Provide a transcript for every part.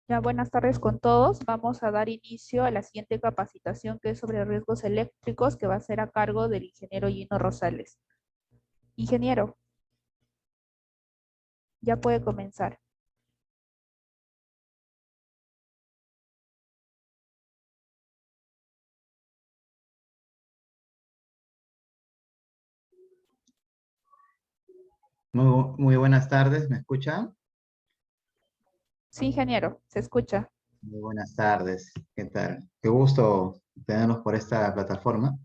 Ya, buenas tardes con todos. Vamos a dar inicio a la siguiente capacitación que es sobre riesgos eléctricos que va a ser a cargo del ingeniero Gino Rosales. Ingeniero, ya puede comenzar. Muy buenas tardes, ¿me escuchan? Sí, ingeniero, se escucha. Muy buenas tardes, ¿qué tal? Qué gusto tenerlos por esta plataforma.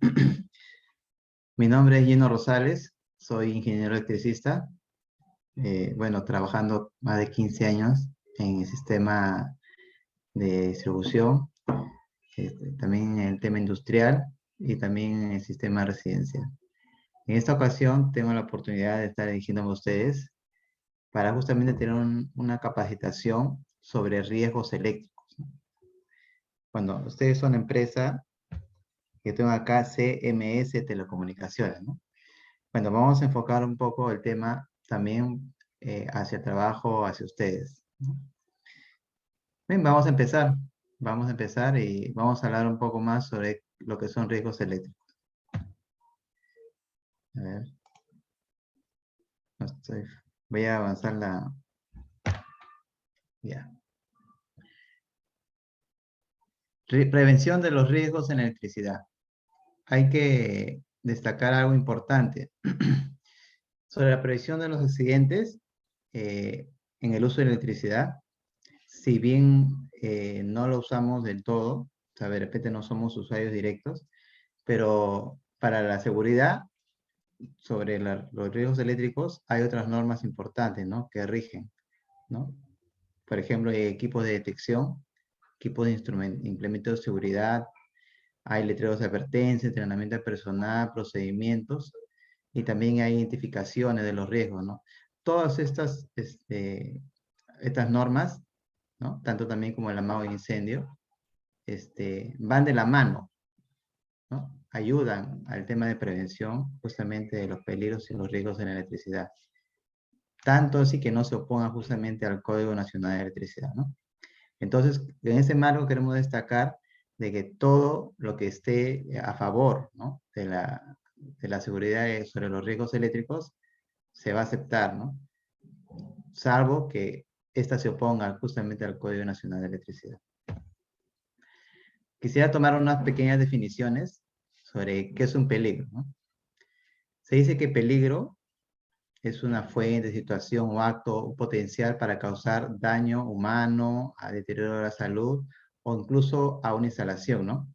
Mi nombre es Gino Rosales, soy ingeniero electricista, bueno, trabajando más de 15 años en el sistema de distribución, también en el tema industrial y también en el sistema residencial. En esta ocasión tengo la oportunidad de estar dirigiéndome a ustedes para justamente tener una capacitación sobre riesgos eléctricos. Cuando ustedes son empresa, que tengo acá CMS Telecomunicaciones, ¿no? Bueno, vamos a enfocar un poco el tema también hacia el trabajo, hacia ustedes, ¿no? Bien, vamos a empezar y vamos a hablar un poco más sobre lo que son riesgos eléctricos. A ver, no estoy- voy a avanzar ya. Prevención de los riesgos en electricidad. Hay que destacar algo importante. Sobre la prevención de los accidentes en el uso de electricidad, si bien no lo usamos del todo, o sea, de repente no somos usuarios directos, pero para la seguridad sobre los riesgos eléctricos hay otras normas importantes, ¿no? Que rigen, ¿no? Por ejemplo, hay equipos de detección, equipos de implementos de seguridad, hay letreros de advertencia, entrenamiento de personal, procedimientos, y también hay identificaciones de los riesgos, ¿no? Todas estas normas, ¿no? Tanto también como el amago de incendio, van de la mano, ¿no? Ayudan al tema de prevención justamente de los peligros y los riesgos de la electricidad. Tanto así que no se oponga justamente al Código Nacional de Electricidad, ¿no? Entonces, en ese marco queremos destacar de que todo lo que esté a favor, ¿no? de la seguridad sobre los riesgos eléctricos se va a aceptar, ¿no? Salvo que ésta se oponga justamente al Código Nacional de Electricidad. Quisiera tomar unas pequeñas definiciones sobre qué es un peligro, ¿no? Se dice que peligro es una fuente, situación o acto potencial para causar daño humano, a deterioro de la salud o incluso a una instalación, ¿no?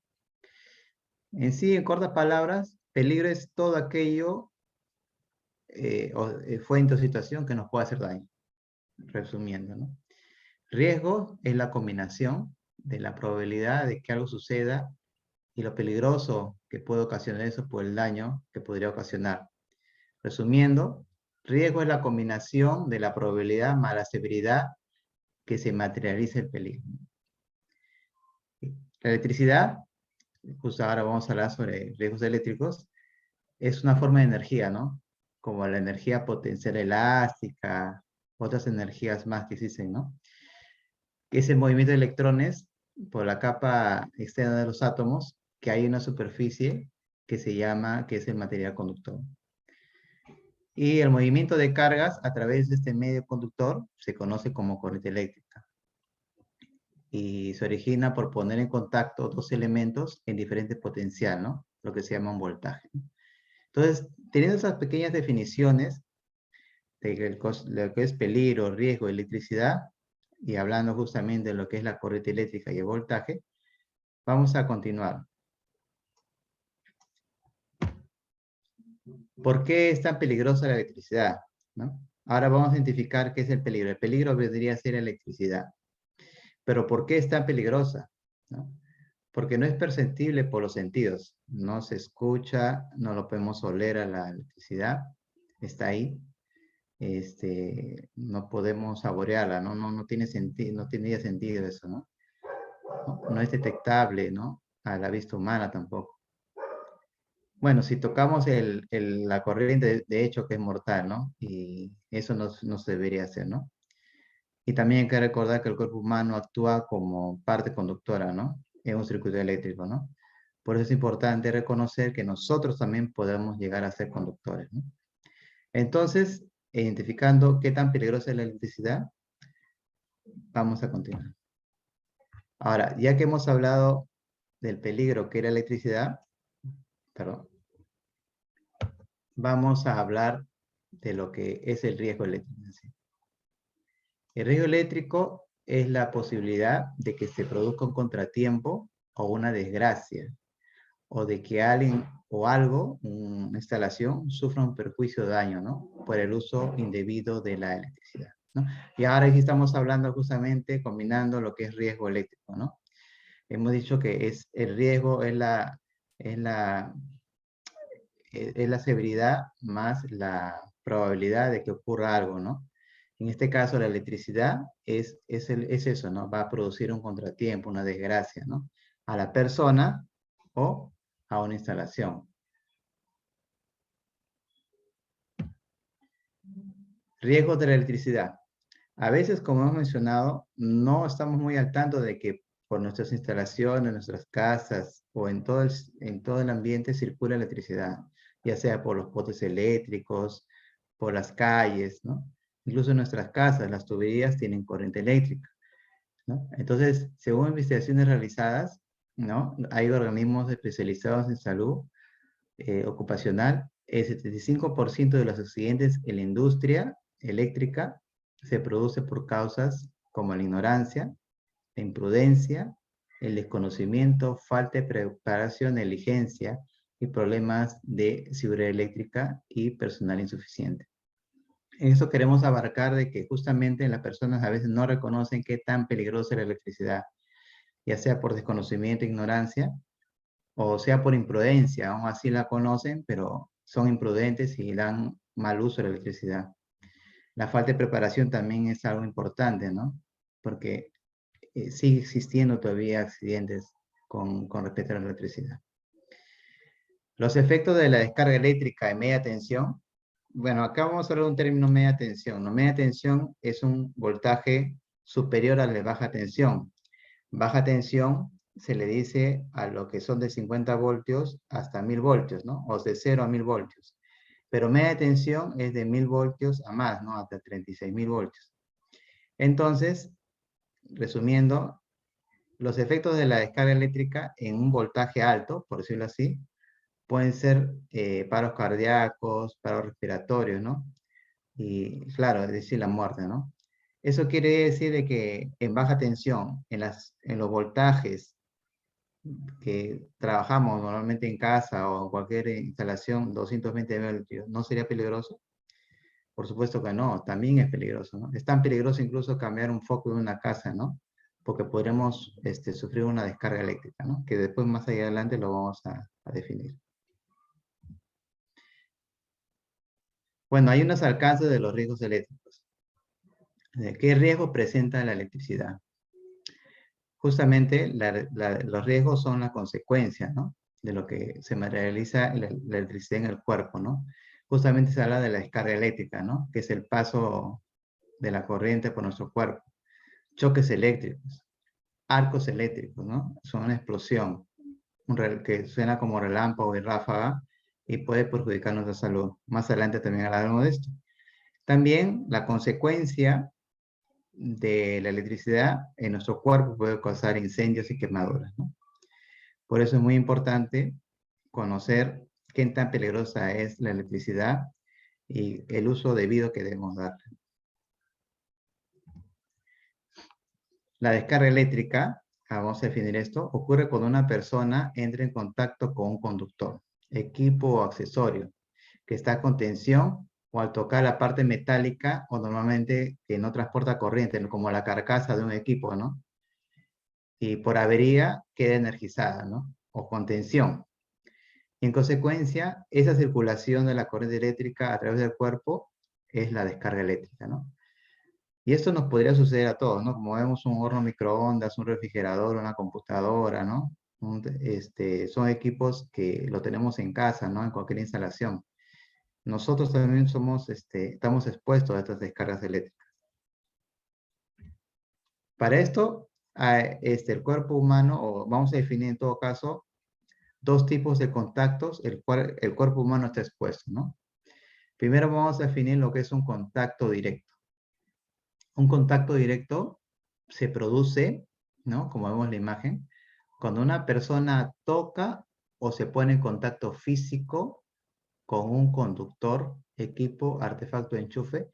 En sí, en cortas palabras, peligro es todo aquello fuente o situación que nos puede hacer daño, resumiendo, ¿no? Riesgo es la combinación de la probabilidad de que algo suceda y lo peligroso que puede ocasionar eso por el daño que podría ocasionar. Resumiendo, riesgo es la combinación de la probabilidad más la severidad que se materializa el peligro. La electricidad, justo ahora vamos a hablar sobre riesgos eléctricos, es una forma de energía, ¿no? Como la energía potencial elástica, otras energías más que existen, ¿no? Que es el movimiento de electrones por la capa externa de los átomos, que hay una superficie que que es el material conductor. Y el movimiento de cargas a través de este medio conductor se conoce como corriente eléctrica. Y se origina por poner en contacto dos elementos en diferente potencial, ¿no? Lo que se llama un voltaje. Entonces, teniendo esas pequeñas definiciones de lo que es peligro, riesgo, electricidad, y hablando justamente de lo que es la corriente eléctrica y el voltaje, vamos a continuar. ¿Por qué es tan peligrosa la electricidad? ¿No? Ahora vamos a identificar qué es el peligro. El peligro vendría a ser electricidad. Pero ¿por qué es tan peligrosa? ¿No? Porque no es perceptible por los sentidos. No se escucha, no lo podemos oler a la electricidad. Está ahí. No podemos saborearla, ¿no? No tiene sentido, no tendría sentido eso, ¿no? No es detectable, ¿no? A la vista humana tampoco. Bueno, si tocamos la corriente, de hecho que es mortal, ¿no? Y eso no se debería hacer, ¿no? Y también hay que recordar que el cuerpo humano actúa como parte conductora, ¿no? En un circuito eléctrico, ¿no? Por eso es importante reconocer que nosotros también podemos llegar a ser conductores, ¿no? Entonces, identificando qué tan peligrosa es la electricidad, vamos a continuar. Ahora, ya que hemos hablado del peligro que es la electricidad, perdón, vamos a hablar de lo que es el riesgo eléctrico. El riesgo eléctrico es la posibilidad de que se produzca un contratiempo o una desgracia, o de que alguien o algo, una instalación, sufra un perjuicio o daño, ¿no? Por el uso indebido de la electricidad, ¿no? Y ahora aquí estamos hablando justamente combinando lo que es riesgo eléctrico, ¿no? Hemos dicho que el riesgo es la severidad más la probabilidad de que ocurra algo, ¿no? En este caso, la electricidad es eso, ¿no? Va a producir un contratiempo, una desgracia, ¿no? A la persona o a una instalación. Riesgos de la electricidad. A veces, como hemos mencionado, no estamos muy al tanto de que por nuestras instalaciones, nuestras casas o en todo el ambiente circula electricidad, ya sea por los postes eléctricos, por las calles, ¿no? Incluso en nuestras casas, las tuberías tienen corriente eléctrica, ¿no? Entonces, según investigaciones realizadas, ¿no? Hay organismos especializados en salud ocupacional, el 75% de los accidentes en la industria eléctrica se produce por causas como la ignorancia, la imprudencia, el desconocimiento, falta de preparación, negligencia y problemas de seguridad eléctrica y personal insuficiente. En eso queremos abarcar de que justamente las personas a veces no reconocen qué tan peligrosa es la electricidad, ya sea por desconocimiento, ignorancia, o sea por imprudencia, aún así la conocen, pero son imprudentes y dan mal uso de la electricidad. La falta de preparación también es algo importante, ¿no? Porque sigue existiendo todavía accidentes con respecto a la electricidad. Los efectos de la descarga eléctrica de media tensión. Bueno, acá vamos a hablar de un término media tensión, ¿no? Media tensión es un voltaje superior al de baja tensión. Baja tensión se le dice a lo que son de 50 voltios hasta 1000 voltios, ¿no? O de 0 a 1000 voltios. Pero media tensión es de 1000 voltios a más, ¿no? Hasta 36.000 voltios. Entonces, resumiendo, los efectos de la descarga eléctrica en un voltaje alto, por decirlo así, pueden ser paros cardíacos, paros respiratorios, ¿no? Y claro, es decir, la muerte, ¿no? Eso quiere decir de que en baja tensión, en los voltajes que trabajamos normalmente en casa o en cualquier instalación, 220 voltios, ¿no sería peligroso? Por supuesto que no, también es peligroso, ¿no? Es tan peligroso incluso cambiar un foco de una casa, ¿no? Porque podremos sufrir una descarga eléctrica, ¿no? Que después más allá adelante lo vamos a definir. Bueno, hay unos alcances de los riesgos eléctricos. ¿Qué riesgo presenta la electricidad? Justamente los riesgos son la consecuencia, ¿no? De lo que se materializa la electricidad en el cuerpo, ¿no? Justamente se habla de la descarga eléctrica, ¿no? Que es el paso de la corriente por nuestro cuerpo. Choques eléctricos, arcos eléctricos, ¿no? Son una explosión que suena como relámpago y ráfaga y puede perjudicar nuestra salud. Más adelante también hablaremos de esto. También la consecuencia de la electricidad en nuestro cuerpo puede causar incendios y quemaduras, ¿no? Por eso es muy importante conocer qué tan peligrosa es la electricidad y el uso debido que debemos dar. La descarga eléctrica, vamos a definir esto, ocurre cuando una persona entra en contacto con un conductor, equipo o accesorio que está con tensión o al tocar la parte metálica o normalmente que no transporta corriente, como la carcasa de un equipo, ¿no? Y por avería queda energizada, ¿no? O con tensión. En consecuencia, esa circulación de la corriente eléctrica a través del cuerpo es la descarga eléctrica, ¿no? Y esto nos podría suceder a todos, ¿no? Como vemos un horno microondas, un refrigerador, una computadora, ¿no? Son equipos que lo tenemos en casa, ¿no? En cualquier instalación. Nosotros también estamos expuestos a estas descargas eléctricas. Para esto, el cuerpo humano, o vamos a definir en todo caso, dos tipos de contactos el cual el cuerpo humano está expuesto, ¿no? Primero vamos a definir lo que es un contacto directo. Un contacto directo se produce, ¿no? Como vemos en la imagen, cuando una persona toca o se pone en contacto físico con un conductor, equipo, artefacto, enchufe,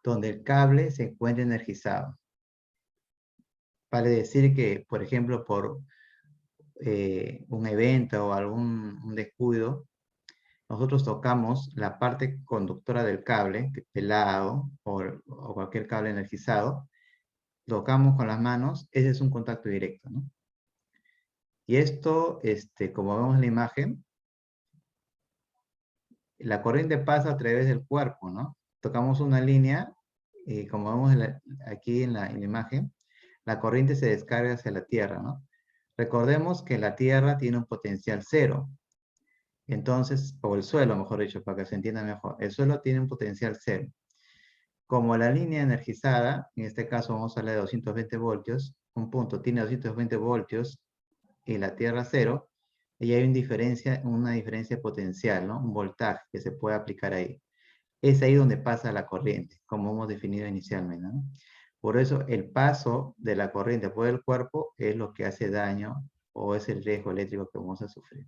donde el cable se encuentra energizado. Vale decir que, por ejemplo, por un evento o algún un descuido, nosotros tocamos la parte conductora del cable, pelado o cualquier cable energizado, tocamos con las manos, ese es un contacto directo, ¿no? Y esto, como vemos en la imagen, la corriente pasa a través del cuerpo, ¿no? Tocamos una línea y como vemos aquí en la imagen, la corriente se descarga hacia la Tierra, ¿no? Recordemos que la Tierra tiene un potencial cero. Entonces, o el suelo, mejor dicho, para que se entienda mejor. El suelo tiene un potencial cero. Como la línea energizada, en este caso vamos a hablar de 220 voltios, un punto tiene 220 voltios y la Tierra cero, y hay una diferencia potencial, ¿no? Un voltaje que se puede aplicar ahí. Es ahí donde pasa la corriente, como hemos definido inicialmente, ¿no? Por eso el paso de la corriente por el cuerpo es lo que hace daño o es el riesgo eléctrico que vamos a sufrir.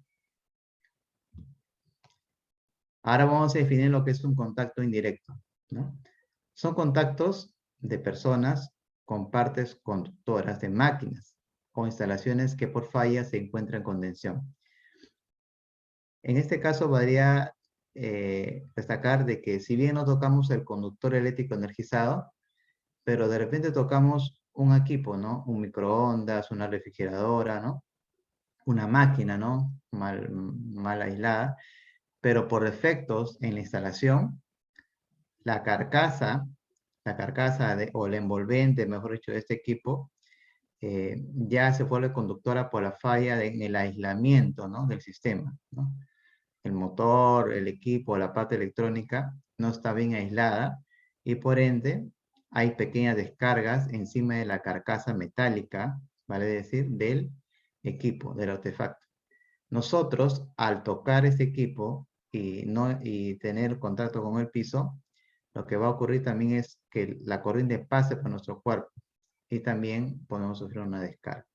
Ahora vamos a definir lo que es un contacto indirecto, ¿no? Son contactos de personas con partes conductoras de máquinas o instalaciones que por falla se encuentran con tensión. En este caso, podría destacar de que si bien no tocamos el conductor eléctrico energizado, pero de repente tocamos un equipo, ¿no? Un microondas, una refrigeradora, ¿no? Una máquina, ¿no? Mal aislada, pero por defectos en la instalación, la carcasa, o el envolvente, mejor dicho, de este equipo, ya se vuelve conductora por la falla en el aislamiento, ¿no? Del sistema, ¿no? El motor, el equipo, la parte electrónica no está bien aislada y por ende hay pequeñas descargas encima de la carcasa metálica, vale decir, del equipo, del artefacto. Nosotros, al tocar este equipo y tener contacto con el piso, lo que va a ocurrir también es que la corriente pase por nuestro cuerpo y también podemos sufrir una descarga.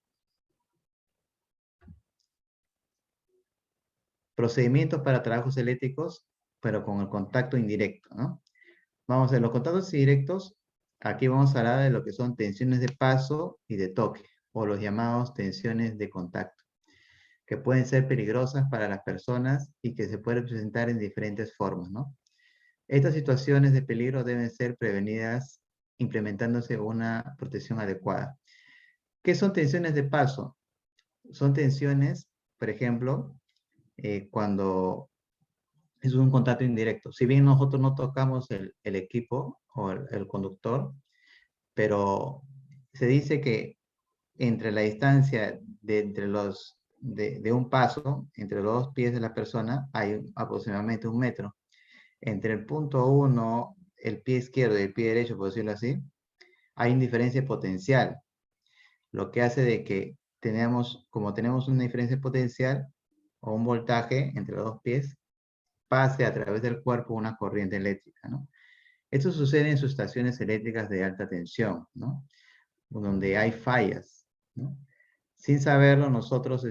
Procedimientos para trabajos eléctricos, pero con el contacto indirecto, ¿no? Vamos a ver, los contactos indirectos, aquí vamos a hablar de lo que son tensiones de paso y de toque, o los llamados tensiones de contacto, que pueden ser peligrosas para las personas y que se pueden presentar en diferentes formas, ¿no? Estas situaciones de peligro deben ser prevenidas implementándose una protección adecuada. ¿Qué son tensiones de paso? Son tensiones, por ejemplo, cuando es un contacto indirecto. Si bien nosotros no tocamos el equipo o el conductor, pero se dice que entre la distancia de un paso, entre los dos pies de la persona, hay aproximadamente 1 metro. Entre el punto 1, el pie izquierdo y el pie derecho, por decirlo así, hay una diferencia potencial, lo que hace de que como tenemos una diferencia potencial o un voltaje entre los dos pies, pase a través del cuerpo una corriente eléctrica, ¿no? Esto sucede en subestaciones eléctricas de alta tensión, ¿no? Donde hay fallas, ¿no? Sin saberlo, nosotros,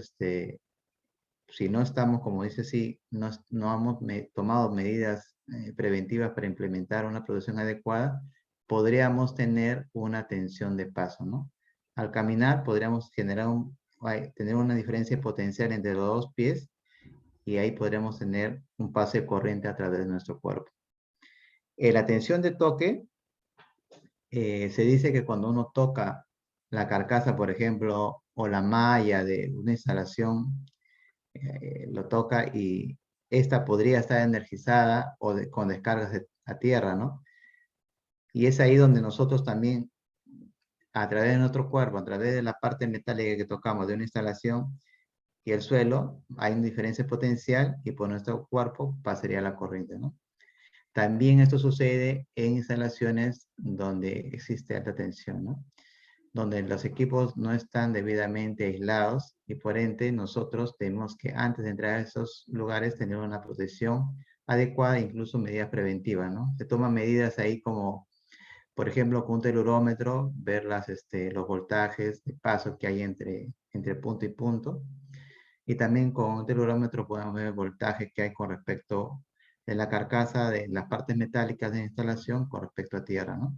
si no estamos, como dice así, no hemos tomado medidas preventivas para implementar una producción adecuada, podríamos tener una tensión de paso, ¿no? Al caminar podríamos tener una diferencia potencial entre los dos pies y ahí podríamos tener un pase de corriente a través de nuestro cuerpo. La tensión de toque, se dice que cuando uno toca la carcasa, por ejemplo, o la malla de una instalación, lo toca y esta podría estar energizada o con descargas a tierra, ¿no? Y es ahí donde nosotros también, a través de nuestro cuerpo, a través de la parte metálica que tocamos de una instalación y el suelo, hay una diferencia potencial y por nuestro cuerpo pasaría la corriente, ¿no? También esto sucede en instalaciones donde existe alta tensión, ¿no? donde los equipos no están debidamente aislados y por ende nosotros tenemos que antes de entrar a esos lugares tener una protección adecuada, incluso medidas preventivas, ¿no? Se toman medidas ahí como, por ejemplo, con un telurómetro, ver los voltajes de paso que hay entre punto y punto. Y también con un telurómetro podemos ver el voltaje que hay con respecto de la carcasa de las partes metálicas de la instalación con respecto a tierra, ¿no?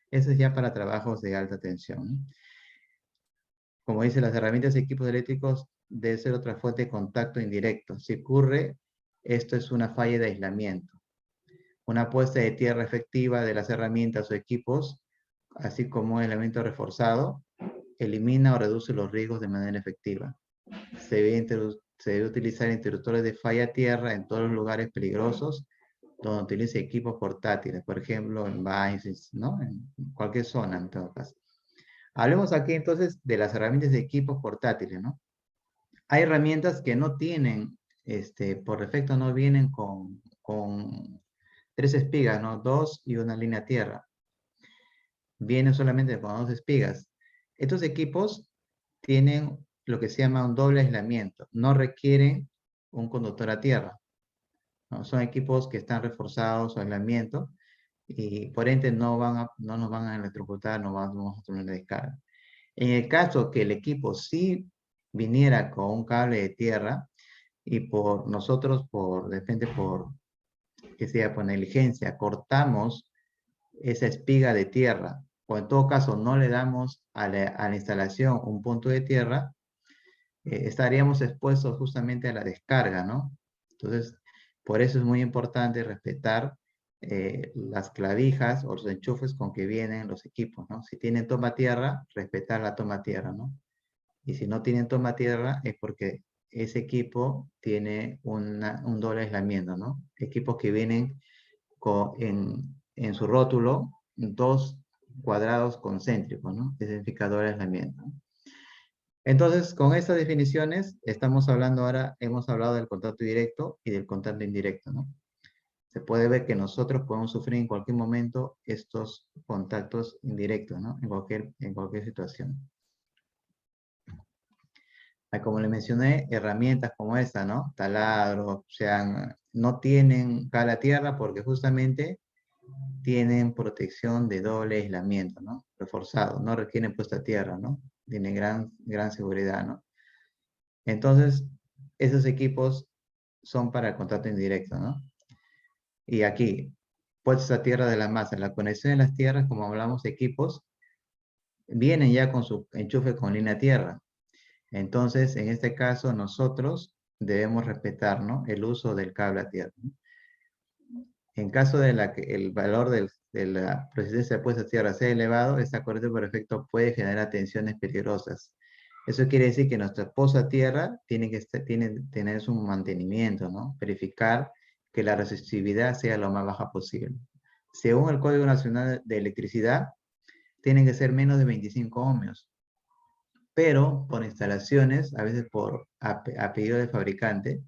Eso es ya para trabajos de alta tensión, ¿no? Como dice, las herramientas y equipos eléctricos debe ser otra fuente de contacto indirecto. Si ocurre, esto es una falla de aislamiento. Una puesta de tierra efectiva de las herramientas o equipos, así como un elemento reforzado, elimina o reduce los riesgos de manera efectiva. Se debe utilizar interruptores de falla tierra en todos los lugares peligrosos donde utilice equipos portátiles, por ejemplo, en baños, ¿no? En cualquier zona, en todo caso. Hablemos aquí entonces de las herramientas de equipos portátiles, ¿no? Hay herramientas que no tienen, por defecto no vienen con 3 espigas, ¿no? 2 y una línea tierra. Vienen solamente con 2 espigas. Estos equipos tienen lo que se llama un doble aislamiento. No requieren un conductor a tierra, ¿no? Son equipos que están reforzados su aislamiento y por ende no nos van a electrocutar, no vamos a tener descarga. En el caso que el equipo sí viniera con un cable de tierra y por nosotros, de repente que sea por negligencia, cortamos esa espiga de tierra, o en todo caso no le damos a la instalación un punto de tierra, estaríamos expuestos justamente a la descarga, ¿no? Entonces, por eso es muy importante respetar las clavijas o los enchufes con que vienen los equipos, ¿no? Si tienen toma tierra, respetar la toma tierra, ¿no? Y si no tienen toma tierra es porque ese equipo tiene un doble aislamiento, ¿no? Equipos que vienen en su rótulo 2 cuadrados concéntricos, ¿no? Ese significa doble aislamiento. Entonces, con estas definiciones, estamos hablando ahora, hemos hablado del contacto directo y del contacto indirecto, ¿no? Se puede ver que nosotros podemos sufrir en cualquier momento estos contactos indirectos, ¿no? En cualquier situación. Como le mencioné, herramientas como esta, ¿no? Taladro, o sea, no tienen cala tierra porque justamente tienen protección de doble aislamiento, ¿no? Reforzado, no requieren puesta a tierra, ¿no? Tienen gran seguridad, ¿no? Entonces, esos equipos son para el contacto indirecto, ¿no? Y aquí, puestos a tierra de la masa, la conexión de las tierras, como hablamos, equipos, vienen ya con su enchufe con línea tierra. Entonces, en este caso, nosotros debemos respetar, ¿no? El uso del cable a tierra, ¿no? En caso de que el valor de la resistencia de puesta a tierra sea elevado, esta corriente por efecto puede generar tensiones peligrosas. Eso quiere decir que nuestra posa a tierra tiene que tener su mantenimiento, ¿no? Verificar que la resistividad sea lo más baja posible. Según el Código Nacional de Electricidad, tienen que ser menos de 25 ohmios. Pero por instalaciones, a veces a pedido del fabricante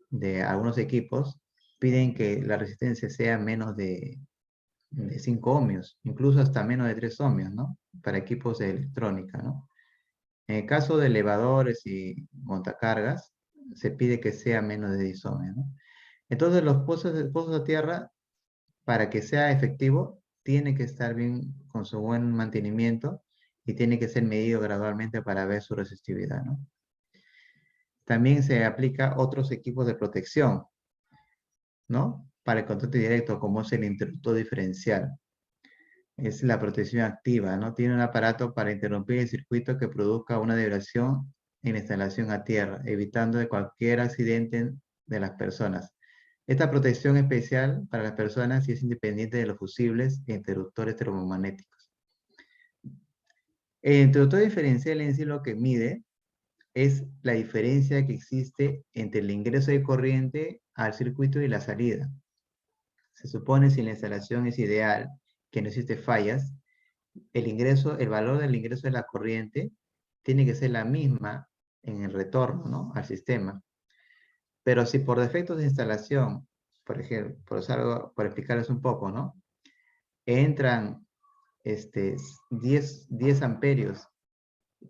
de algunos equipos, piden que la resistencia sea menos de 5 ohmios, incluso hasta menos de 3 ohmios, ¿no? Para equipos de electrónica, ¿no? En el caso de elevadores y montacargas, se pide que sea menos de 10 ohmios, ¿no? Entonces, los pozos a tierra, para que sea efectivo, tiene que estar bien con su buen mantenimiento y tiene que ser medido gradualmente para ver su resistividad, ¿no? También se aplica otros equipos de protección, ¿no? Para el contacto directo, como es el interruptor diferencial. Es la protección activa, ¿no? Tiene un aparato para interrumpir el circuito que produzca una vibración en la instalación a tierra, evitando de cualquier accidente de las personas. Esta protección especial para las personas sí es independiente de los fusibles e interruptores termomagnéticos. El interruptor diferencial en sí lo que mide es la diferencia que existe entre el ingreso de corriente al circuito y la salida. Se supone si la instalación es ideal, que no existe fallas, el valor del ingreso de la corriente tiene que ser la misma en el retorno, ¿no? Al sistema. Pero si por defectos de instalación, por ejemplo, por explicarles un poco, ¿no? Entran 10 amperios,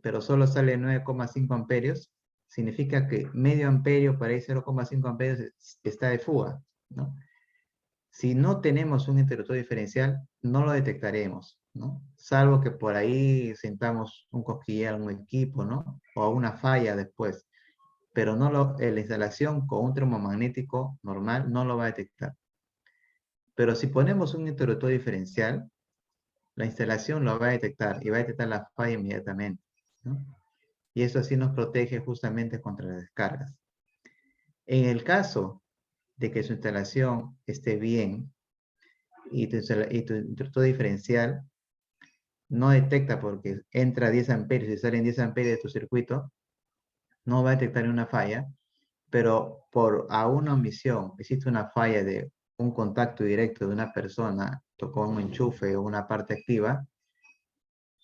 pero solo sale 9,5 amperios, significa que medio amperio, por ahí 0,5 amperios está de fuga, ¿no? Si no tenemos un interruptor diferencial, no lo detectaremos, ¿no? Salvo que por ahí sintamos un cosquilleo en un equipo, ¿no? O una falla después. Pero no la instalación con un termomagnético normal no lo va a detectar. Pero si ponemos un interruptor diferencial, la instalación lo va a detectar y va a detectar la falla inmediatamente, ¿no? Y eso así nos protege justamente contra las descargas. En el caso de que su instalación esté bien y tu interruptor diferencial no detecta porque entra 10 amperios y salen 10 amperios de tu circuito, no va a detectar una falla, pero por a una omisión existe una falla de un contacto directo de una persona, tocó un enchufe o una parte activa,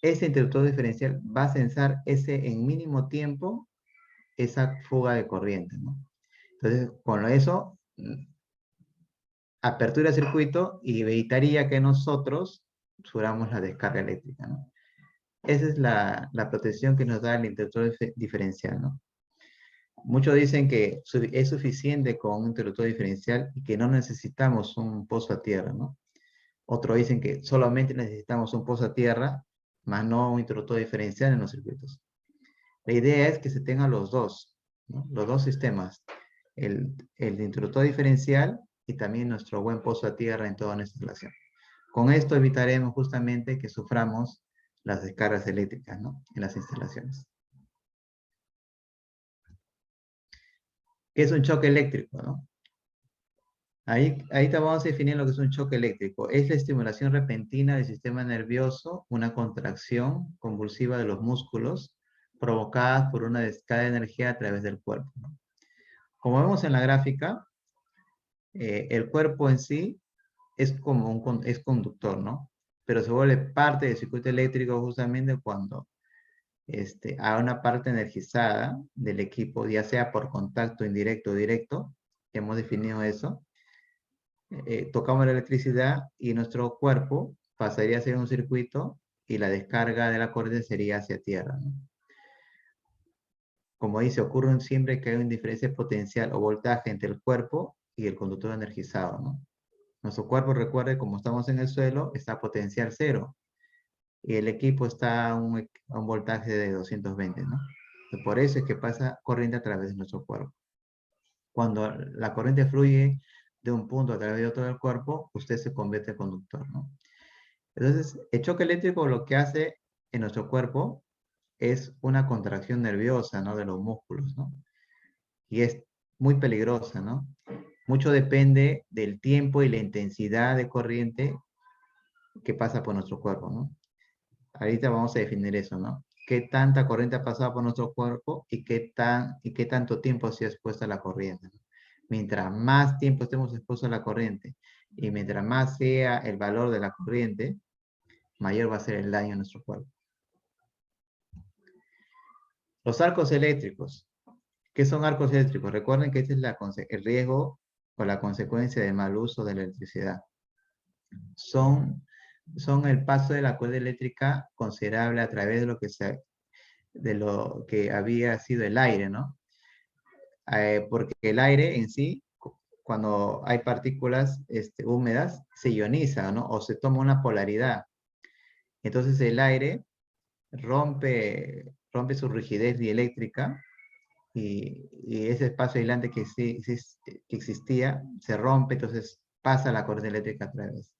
ese interruptor diferencial va a censar en mínimo tiempo esa fuga de corriente, ¿no? Entonces, con eso, apertura de circuito y evitaría que nosotros suramos la descarga eléctrica, ¿no? Esa es la protección que nos da el interruptor diferencial, ¿no? Muchos dicen que es suficiente con un interruptor diferencial y que no necesitamos un pozo a tierra, ¿no? Otros dicen que solamente necesitamos un pozo a tierra, más no un interruptor diferencial en los circuitos. La idea es que se tengan los dos, ¿no? Los dos sistemas, el interruptor diferencial y también nuestro buen pozo a tierra en toda nuestra instalación. Con esto evitaremos justamente que suframos las descargas eléctricas, ¿no? En las instalaciones. ¿Qué es un choque eléctrico, no? Ahí te vamos a definir lo que es un choque eléctrico. Es la estimulación repentina del sistema nervioso, una contracción convulsiva de los músculos provocada por una descarga de energía a través del cuerpo, ¿no? Como vemos en la gráfica, el cuerpo en sí es como es conductor, ¿no? Pero se vuelve parte del circuito eléctrico justamente cuando hay una parte energizada del equipo, ya sea por contacto indirecto o directo, que hemos definido eso. Tocamos la electricidad y nuestro cuerpo pasaría a ser un circuito y la descarga de la corriente sería hacia tierra, ¿no? Como dice, ocurre siempre que hay una diferencia potencial o voltaje entre el cuerpo y el conductor energizado, ¿no? Nuestro cuerpo, recuerde, como estamos en el suelo, está a potencial cero y el equipo está a un voltaje de 220, ¿no? Por eso es que pasa corriente a través de nuestro cuerpo. Cuando la corriente fluye de un punto a través de otro del cuerpo, usted se convierte en conductor, ¿no? Entonces, el choque eléctrico lo que hace en nuestro cuerpo es una contracción nerviosa, ¿no? De los músculos, ¿no? Y es muy peligrosa, ¿no? Mucho depende del tiempo y la intensidad de corriente que pasa por nuestro cuerpo, ¿no? Ahorita vamos a definir eso, ¿no? ¿Qué tanta corriente ha pasado por nuestro cuerpo y qué tanto tiempo ha sido expuesta a la corriente, ¿no? Mientras más tiempo estemos expuestos a la corriente y mientras más sea el valor de la corriente, mayor va a ser el daño en nuestro cuerpo. Los arcos eléctricos. ¿Qué son arcos eléctricos? Recuerden que este es el riesgo o la consecuencia del mal uso de la electricidad. Son el paso de la cuerda eléctrica considerable a través de lo que había sido el aire, ¿no? Porque el aire en sí, cuando hay partículas húmedas, se ioniza, ¿no? O se toma una polaridad. Entonces el aire rompe su rigidez dieléctrica y ese espacio aislante que existía se rompe, entonces pasa la corriente eléctrica a través.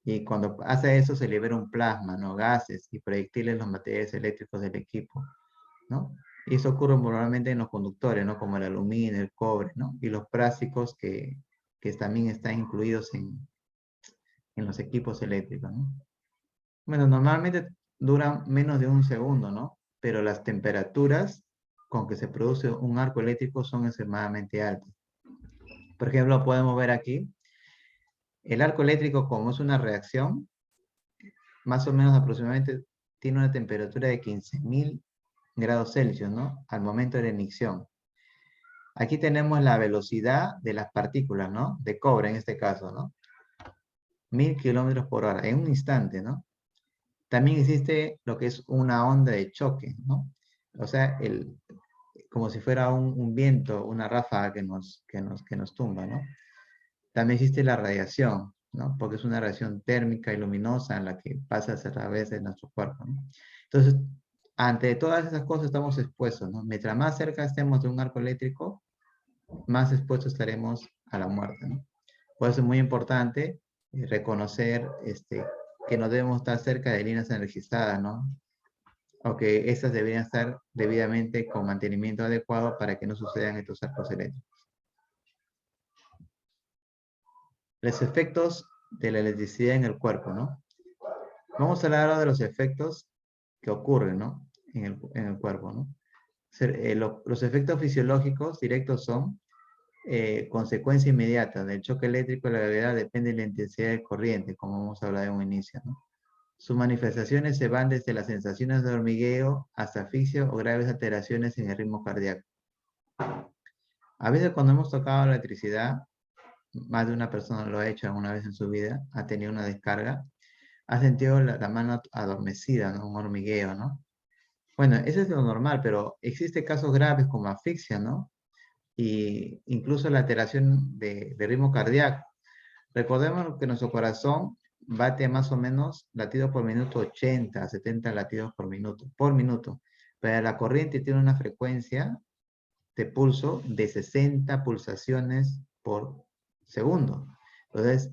Y cuando hace eso se libera un plasma, ¿no? Gases y proyectiles en los materiales eléctricos del equipo, ¿no? Y eso ocurre normalmente en los conductores, ¿no? Como el aluminio, el cobre, ¿no? Y los plásticos que también están incluidos en los equipos eléctricos, ¿no? Bueno, normalmente duran menos de un segundo, ¿no? Pero las temperaturas con que se produce un arco eléctrico son extremadamente altas. Por ejemplo, podemos ver aquí, el arco eléctrico, como es una reacción, más o menos aproximadamente tiene una temperatura de 15.000 grados Celsius, ¿no? Al momento de la ignición. Aquí tenemos la velocidad de las partículas, ¿no? De cobre en este caso, ¿no? 1000 kilómetros por hora, en un instante, ¿no? También existe lo que es una onda de choque, ¿no? O sea, como si fuera un viento, una ráfaga que nos tumba, ¿no? También existe la radiación, ¿no? Porque es una radiación térmica y luminosa en la que pasa a través de nuestro cuerpo, ¿no? Entonces, ante todas esas cosas estamos expuestos, ¿no? Mientras más cerca estemos de un arco eléctrico, más expuestos estaremos a la muerte, ¿no? Por eso es muy importante reconocer que no debemos estar cerca de líneas energizadas, ¿no? O que estas deberían estar debidamente con mantenimiento adecuado para que no sucedan estos arcos eléctricos. Los efectos de la electricidad en el cuerpo, ¿no? Vamos a hablar ahora de los efectos que ocurren, ¿no? En el cuerpo, ¿no? Los efectos fisiológicos directos son consecuencia inmediata del choque eléctrico. La gravedad depende de la intensidad de corriente, como hemos hablado en un inicio, ¿no? Sus manifestaciones se van desde las sensaciones de hormigueo hasta asfixia o graves alteraciones en el ritmo cardíaco. A veces cuando hemos tocado la electricidad, más de una persona lo ha hecho alguna vez en su vida, ha tenido una descarga, ha sentido la mano adormecida, ¿no? Un hormigueo, ¿no? Bueno, eso es lo normal, pero existen casos graves como asfixia, ¿no? Y incluso la alteración de ritmo cardíaco. Recordemos que nuestro corazón bate más o menos latidos por minuto 80 a 70 latidos por minuto. Pero la corriente tiene una frecuencia de pulso de 60 pulsaciones por segundo. Entonces,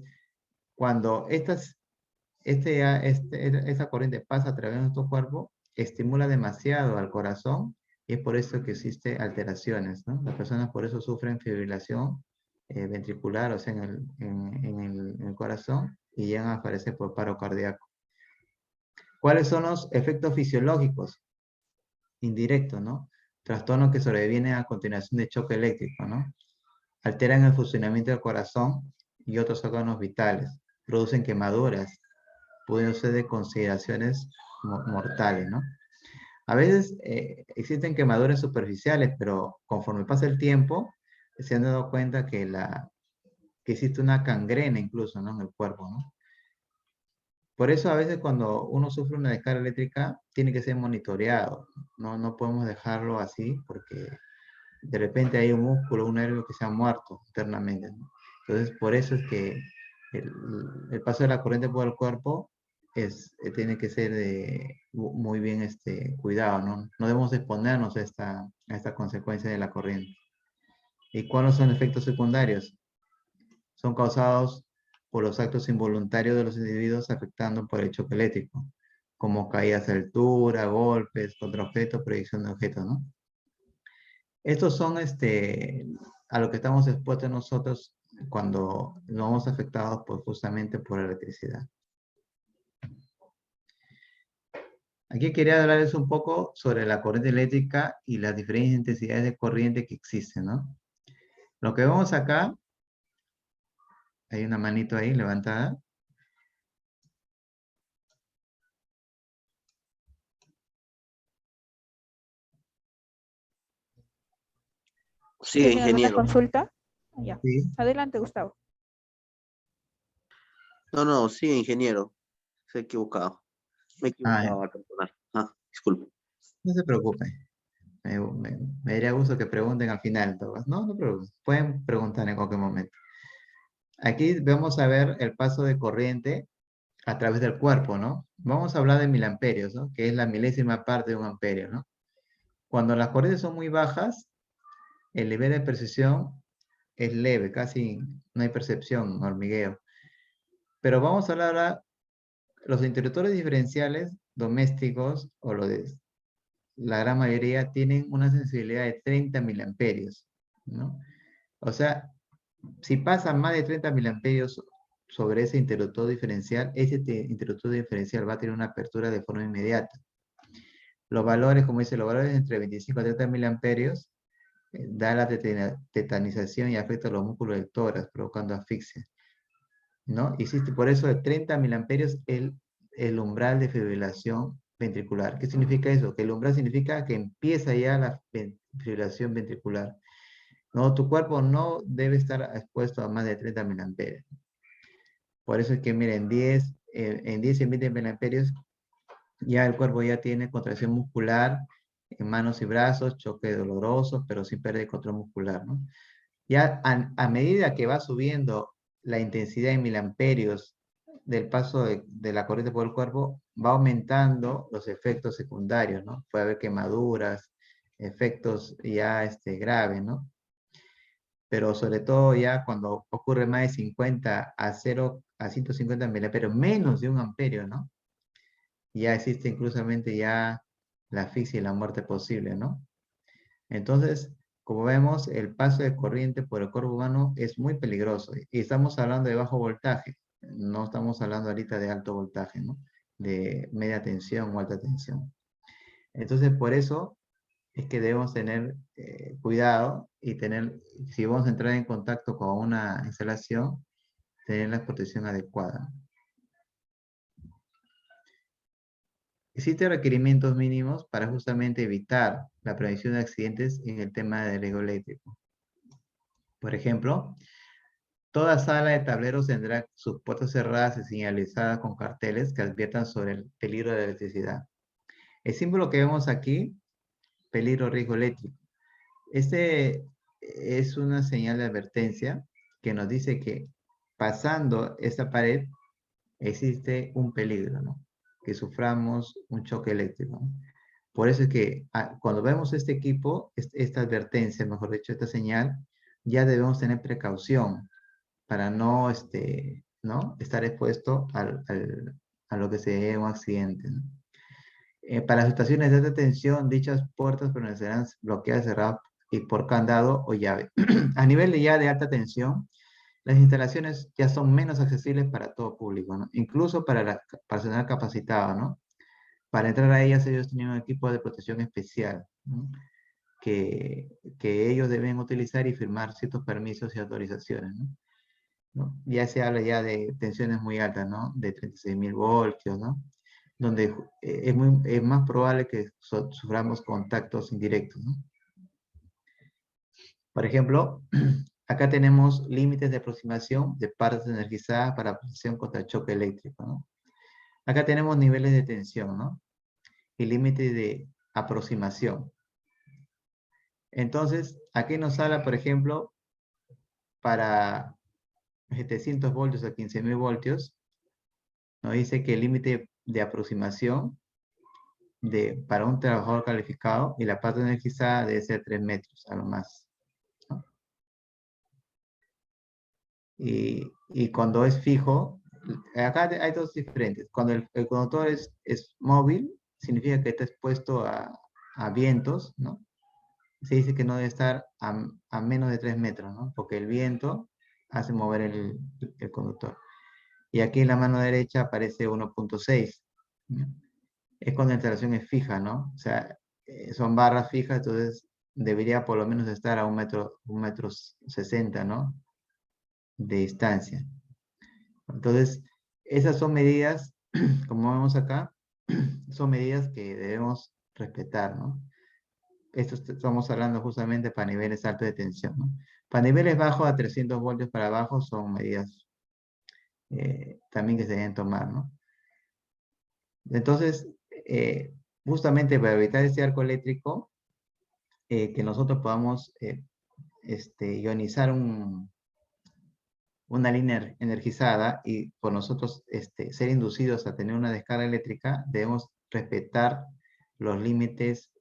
cuando esta corriente pasa a través de nuestro cuerpo, estimula demasiado al corazón y es por eso que existe alteraciones, ¿no? Las personas por eso sufren fibrilación ventricular, o sea, en el corazón y llegan a aparecer por paro cardíaco. ¿Cuáles son los efectos fisiológicos? Indirectos, ¿no? Trastornos que sobrevienen a continuación de choque eléctrico, ¿no? Alteran el funcionamiento del corazón y otros órganos vitales, producen quemaduras, pueden ser de consideraciones mortales, ¿no? A veces existen quemaduras superficiales, pero conforme pasa el tiempo, se han dado cuenta que existe una gangrena incluso, ¿no? En el cuerpo, ¿no? Por eso a veces cuando uno sufre una descarga eléctrica, tiene que ser monitoreado. No podemos dejarlo así porque de repente hay un músculo, un nervio que se ha muerto internamente, ¿no? Entonces, por eso es que el, el paso de la corriente por el cuerpo tiene que ser muy bien cuidado, ¿no? No debemos exponernos a esta consecuencia de la corriente. ¿Y cuáles son los efectos secundarios? Son causados por los actos involuntarios de los individuos afectando por el choque eléctrico, como caídas de altura, golpes contra objetos, proyección de objetos, ¿no? Estos son a lo que estamos expuestos nosotros cuando nos vamos afectados justamente por la electricidad. Aquí quería hablarles un poco sobre la corriente eléctrica y las diferentes intensidades de corriente que existen, ¿no? Lo que vemos acá, hay una manito ahí levantada. Sí, ¿Tiene alguna ingeniero. consulta? Ya. Sí. Adelante, Gustavo. No, no, sí, ingeniero. Se ha equivocado. Me he Ah, equivocado al personal. Ah, disculpe. no se preocupen. Me daría gusto que pregunten al final. No, no preocupen. Pueden preguntar en cualquier momento. Aquí vamos a ver el paso de corriente a través del cuerpo, ¿no? Vamos a hablar de miliamperios, ¿no? Que es la milésima parte de un amperio, ¿no? Cuando las corrientes son muy bajas, el nivel de precisión es leve, casi no hay percepción, hormigueo. Pero vamos a hablar ahora, los interruptores diferenciales domésticos, o la gran mayoría, tienen una sensibilidad de 30 miliamperios, ¿no? O sea, si pasa más de 30 miliamperios sobre ese interruptor diferencial, ese interruptor diferencial va a tener una apertura de forma inmediata. Los valores, como dice, los valores entre 25 a 30 miliamperios da la tetanización y afecta a los músculos del tórax, provocando asfixia, ¿no? Existe por eso de 30 miliamperios el umbral de fibrilación ventricular. ¿Qué significa eso? Que el umbral significa que empieza ya la fibrilación ventricular. No, tu cuerpo no debe estar expuesto a más de 30 miliamperios. Por eso es que, miren, en 10 y en 20 miliamperios Ya el cuerpo ya tiene contracción muscular en manos y brazos, choque doloroso, pero sin pérdida de control muscular, ¿no? Ya a medida que va subiendo la intensidad en miliamperios del paso de la corriente por el cuerpo, va aumentando los efectos secundarios, ¿no? Puede haber quemaduras, efectos ya graves, ¿no? Pero sobre todo ya cuando ocurre más de 50 a 0 a 150 miliamperios, menos de un amperio, ¿no? Ya existe inclusamente ya la asfixia y la muerte posible, ¿no? Entonces, como vemos, el paso de corriente por el cuerpo humano es muy peligroso. Y estamos hablando de bajo voltaje, no estamos hablando ahorita de alto voltaje, ¿no? De media tensión o alta tensión. Entonces, por eso es que debemos tener cuidado y tener, si vamos a entrar en contacto con una instalación, tener la protección adecuada. Existen requerimientos mínimos para justamente evitar la prevención de accidentes en el tema del riesgo eléctrico. Por ejemplo, toda sala de tableros tendrá sus puertas cerradas y señalizadas con carteles que adviertan sobre el peligro de la electricidad. El símbolo que vemos aquí, peligro riesgo eléctrico. Este es una señal de advertencia que nos dice que pasando esta pared existe un peligro, ¿no? Que suframos un choque eléctrico, ¿no? Por eso es que cuando vemos este equipo, esta advertencia, mejor dicho, esta señal, ya debemos tener precaución para no, ¿no? Estar expuesto a lo que sería un accidente, ¿no? Para situaciones de alta tensión, dichas puertas permanecerán bloqueadas, cerradas y por candado o llave. A nivel de ya de alta tensión, las instalaciones ya son menos accesibles para todo público, ¿no? Incluso para el personal capacitado, ¿no? Para entrar a ellas ellos tienen un equipo de protección especial, ¿no? que ellos deben utilizar y firmar ciertos permisos y autorizaciones, ¿no? ¿No? Ya se habla ya de tensiones muy altas, ¿no? De 36.000 voltios, ¿no? Donde es más probable que suframos contactos indirectos, ¿no? Por ejemplo, acá tenemos límites de aproximación de partes energizadas para protección contra choque eléctrico, ¿no? Acá tenemos niveles de tensión, ¿no? Y límites de aproximación. Entonces, aquí nos habla, por ejemplo, para 700 voltios a 15.000 voltios, nos dice que el límite de aproximación para un trabajador calificado y la parte energizada debe ser 3 metros a lo más, ¿no? Y cuando es fijo, acá hay dos diferentes. Cuando el conductor es móvil, significa que está expuesto a vientos, ¿no? Se dice que no debe estar a menos de 3 metros, ¿no? Porque el viento hace mover el conductor. Y aquí en la mano derecha aparece 1.6, ¿no? Es cuando la instalación es fija, ¿no? O sea, son barras fijas, entonces debería por lo menos estar a un metro 60, ¿no? De distancia. Entonces, esas son medidas, como vemos acá, son medidas que debemos respetar, ¿no? Esto estamos hablando justamente para niveles altos de tensión, ¿no? Para niveles bajos, a 300 voltios para abajo, son medidas también que se deben tomar, ¿no? Entonces, justamente para evitar este arco eléctrico, que nosotros podamos ionizar una línea energizada y por nosotros ser inducidos a tener una descarga eléctrica, debemos respetar los límites,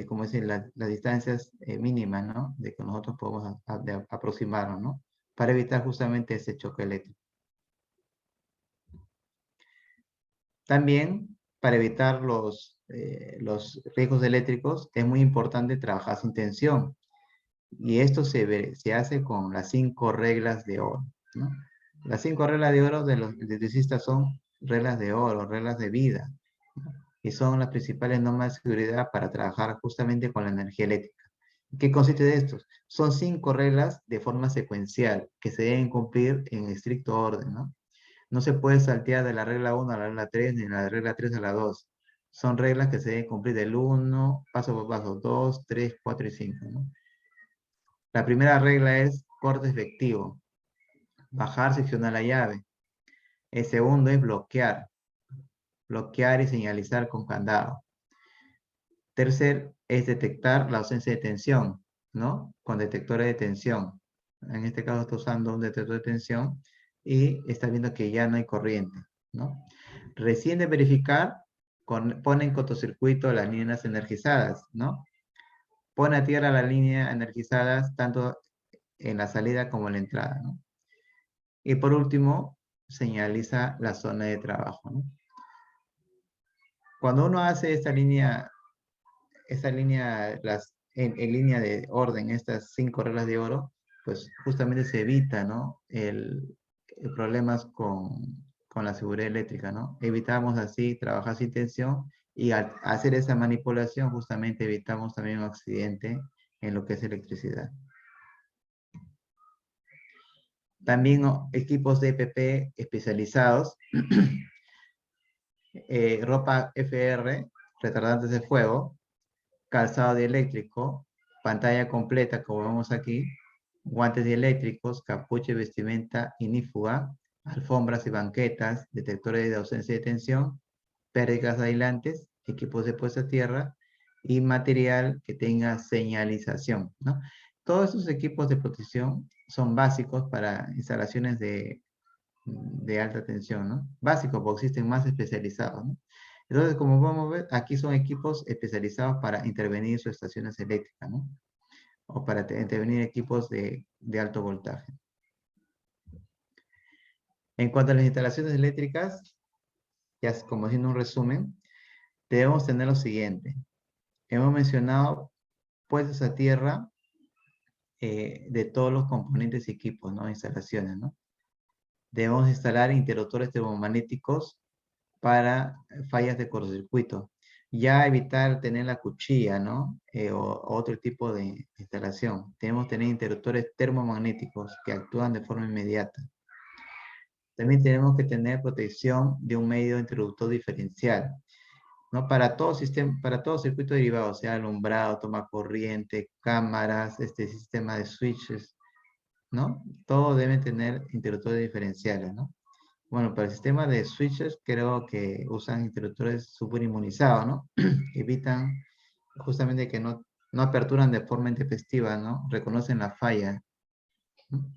como decir, las distancias mínimas, ¿no? De que nosotros podemos aproximarnos, ¿no? Para evitar justamente ese choque eléctrico. También, para evitar los riesgos eléctricos, es muy importante trabajar sin tensión. Y esto se hace con las 5 reglas de oro, ¿no? Las 5 reglas de oro de los electricistas son reglas de oro, reglas de vida, ¿no? Y son las principales normas de seguridad para trabajar justamente con la energía eléctrica. ¿Qué consiste de esto? Son 5 reglas de forma secuencial que se deben cumplir en estricto orden, ¿no? No se puede saltear de la regla 1 a la regla 3, ni de la regla 3 a la 2. Son reglas que se deben cumplir del 1, paso por paso, 2, 3, 4 y 5, ¿no? La primera regla es corte efectivo. Bajar, seccionar la llave. El segundo es bloquear. bloquear y señalizar con candado. Tercer es detectar la ausencia de tensión, ¿no? Con detectores de tensión. En este caso está usando un detector de tensión y está viendo que ya no hay corriente, ¿no? Recién de verificar, pone en cortocircuito las líneas energizadas, ¿no? Pone a tierra las líneas energizadas tanto en la salida como en la entrada, ¿no? Y por último, señaliza la zona de trabajo, ¿no? Cuando uno hace esta línea, en línea de orden, estas 5 reglas de oro, pues justamente se evita, ¿no? El problemas con la seguridad eléctrica, ¿no? Evitamos así trabajar sin tensión y al hacer esa manipulación justamente evitamos también un accidente en lo que es electricidad. También equipos de EPP especializados, ropa FR, retardantes de fuego, calzado dieléctrico, pantalla completa como vemos aquí, guantes dieléctricos, capucha y vestimenta inífuga, alfombras y banquetas, detectores de ausencia de tensión, pérdidas aislantes, equipos de puesta a tierra y material que tenga señalización, ¿no? Todos estos equipos de protección son básicos para instalaciones de alta tensión, ¿no? Básicos porque existen más especializados, ¿no? Entonces, como vamos a ver, aquí son equipos especializados para intervenir sus estaciones eléctricas, ¿no? O para intervenir equipos de alto voltaje. En cuanto a las instalaciones eléctricas, ya como haciendo un resumen, debemos tener lo siguiente. Hemos mencionado puestos a tierra de todos los componentes y equipos, ¿no? Instalaciones, ¿no? Debemos instalar interruptores termomagnéticos para fallas de cortocircuito. Ya evitar tener la cuchilla, ¿no? O otro tipo de instalación. Tenemos que tener interruptores termomagnéticos que actúan de forma inmediata. También tenemos que tener protección de un medio interruptor diferencial, ¿no? Para todo sistema, para todo circuito derivado, sea alumbrado, toma corriente, cámaras, sistema de switches, ¿no? Todo deben tener interruptores diferenciales, ¿no? Bueno, para el sistema de switches creo que usan interruptores superinmunizados, ¿no? Evitan justamente que no aperturan de forma intempestiva, ¿no? Reconocen la falla, ¿no?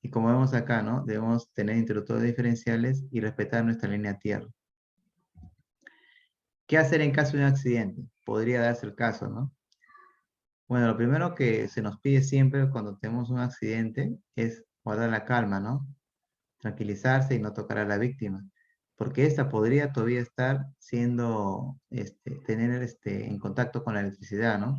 Y como vemos acá, ¿no? Debemos tener interruptores diferenciales y respetar nuestra línea tierra. ¿Qué hacer en caso de un accidente? Podría darse el caso, ¿no? Bueno, lo primero que se nos pide siempre cuando tenemos un accidente es guardar la calma, ¿no? Tranquilizarse y no tocar a la víctima, porque esta podría todavía estar siendo, tener en contacto con la electricidad, ¿no?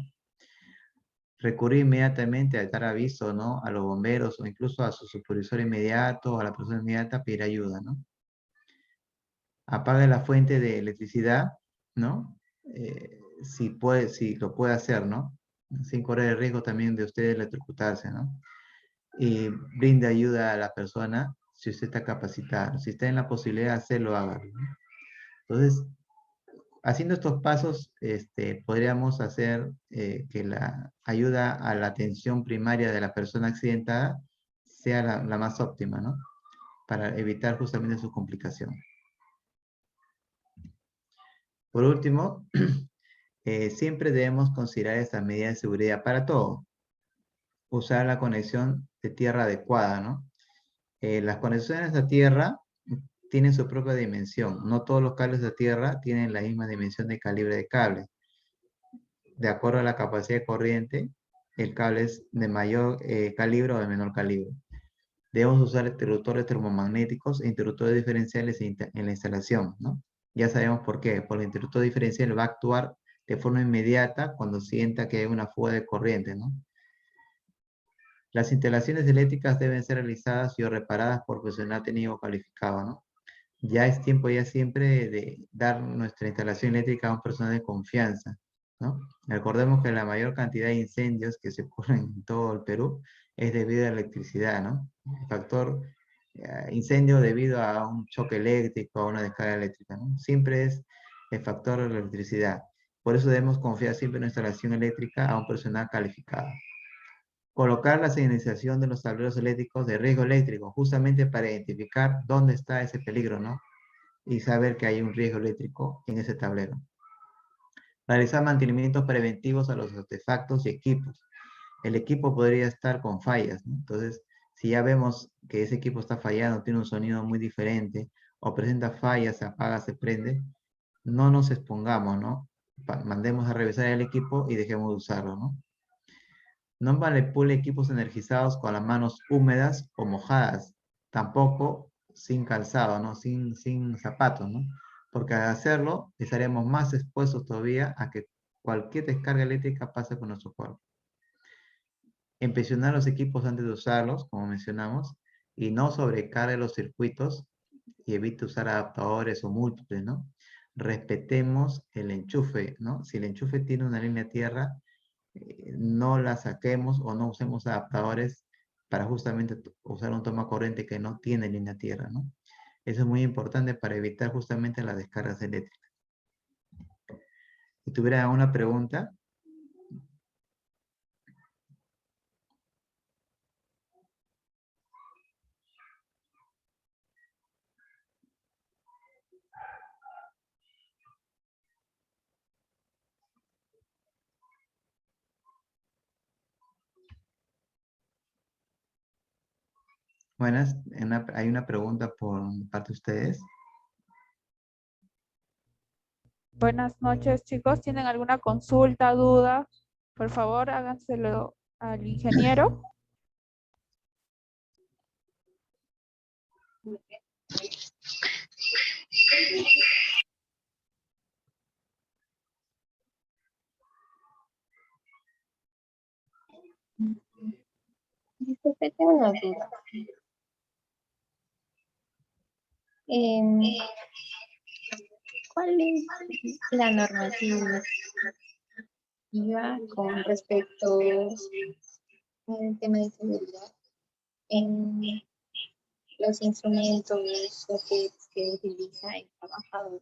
Recurrir inmediatamente a dar aviso, ¿no? A los bomberos o incluso a su supervisor inmediato o a la persona inmediata pedir ayuda, ¿no? Apague la fuente de electricidad, ¿no? Si lo puede hacer, ¿no? Sin correr el riesgo también de usted electrocutarse, ¿no? Y brinde ayuda a la persona si usted está capacitado. Si está en la posibilidad de hacerlo, hágalo, ¿no? Entonces, haciendo estos pasos, podríamos hacer que la ayuda a la atención primaria de la persona accidentada sea la más óptima, ¿no? Para evitar justamente su complicación. Por último, siempre debemos considerar estas medidas de seguridad para todo. Usar la conexión de tierra adecuada, ¿no? Las conexiones a tierra tienen su propia dimensión. No todos los cables de tierra tienen la misma dimensión de calibre de cable. De acuerdo a la capacidad de corriente, el cable es de mayor calibre o de menor calibre. Debemos usar interruptores termomagnéticos e interruptores diferenciales en la instalación, ¿no? Ya sabemos por qué. Porque el interruptor diferencial va a actuar de forma inmediata cuando sienta que hay una fuga de corriente, ¿no? Las instalaciones eléctricas deben ser realizadas y o reparadas por profesional técnico calificado, ¿no? Ya es tiempo ya siempre de dar nuestra instalación eléctrica a un personal de confianza, ¿no? Recordemos que la mayor cantidad de incendios que se ocurren en todo el Perú es debido a la electricidad, ¿no? El factor incendio debido a un choque eléctrico, a una descarga eléctrica, ¿no? Siempre es el factor de la electricidad. Por eso debemos confiar siempre en nuestra instalación eléctrica a un personal calificado. Colocar la señalización de los tableros eléctricos de riesgo eléctrico, justamente para identificar dónde está ese peligro, ¿no? y saber que hay un riesgo eléctrico en ese tablero. Realizar mantenimientos preventivos a los artefactos y equipos. El equipo podría estar con fallas, ¿no? Entonces, si ya vemos que ese equipo está fallando, tiene un sonido muy diferente, o presenta fallas, se apaga, se prende, no nos expongamos, ¿no? Mandemos a revisar el equipo y dejemos de usarlo, ¿no? No manipule equipos energizados con las manos húmedas o mojadas, tampoco sin calzado, ¿no? Sin zapatos, ¿no? Porque al hacerlo estaremos más expuestos todavía a que cualquier descarga eléctrica pase por nuestro cuerpo. Inspeccionar los equipos antes de usarlos, como mencionamos, y no sobrecargue los circuitos y evite usar adaptadores o múltiples, ¿no? Respetemos el enchufe, ¿no? Si el enchufe tiene una línea tierra, no la saquemos o no usemos adaptadores para justamente usar un toma corriente que no tiene línea tierra, ¿no? Eso es muy importante para evitar justamente las descargas eléctricas. Si tuviera una pregunta. Buenas, hay una pregunta por parte de ustedes. Buenas noches, chicos. ¿Tienen alguna consulta, duda? Por favor, háganselo al ingeniero. Disculpe, tengo una duda. Em, ¿Cuál es la normativa con respecto al tema de seguridad en los instrumentos o kits que utiliza el trabajador?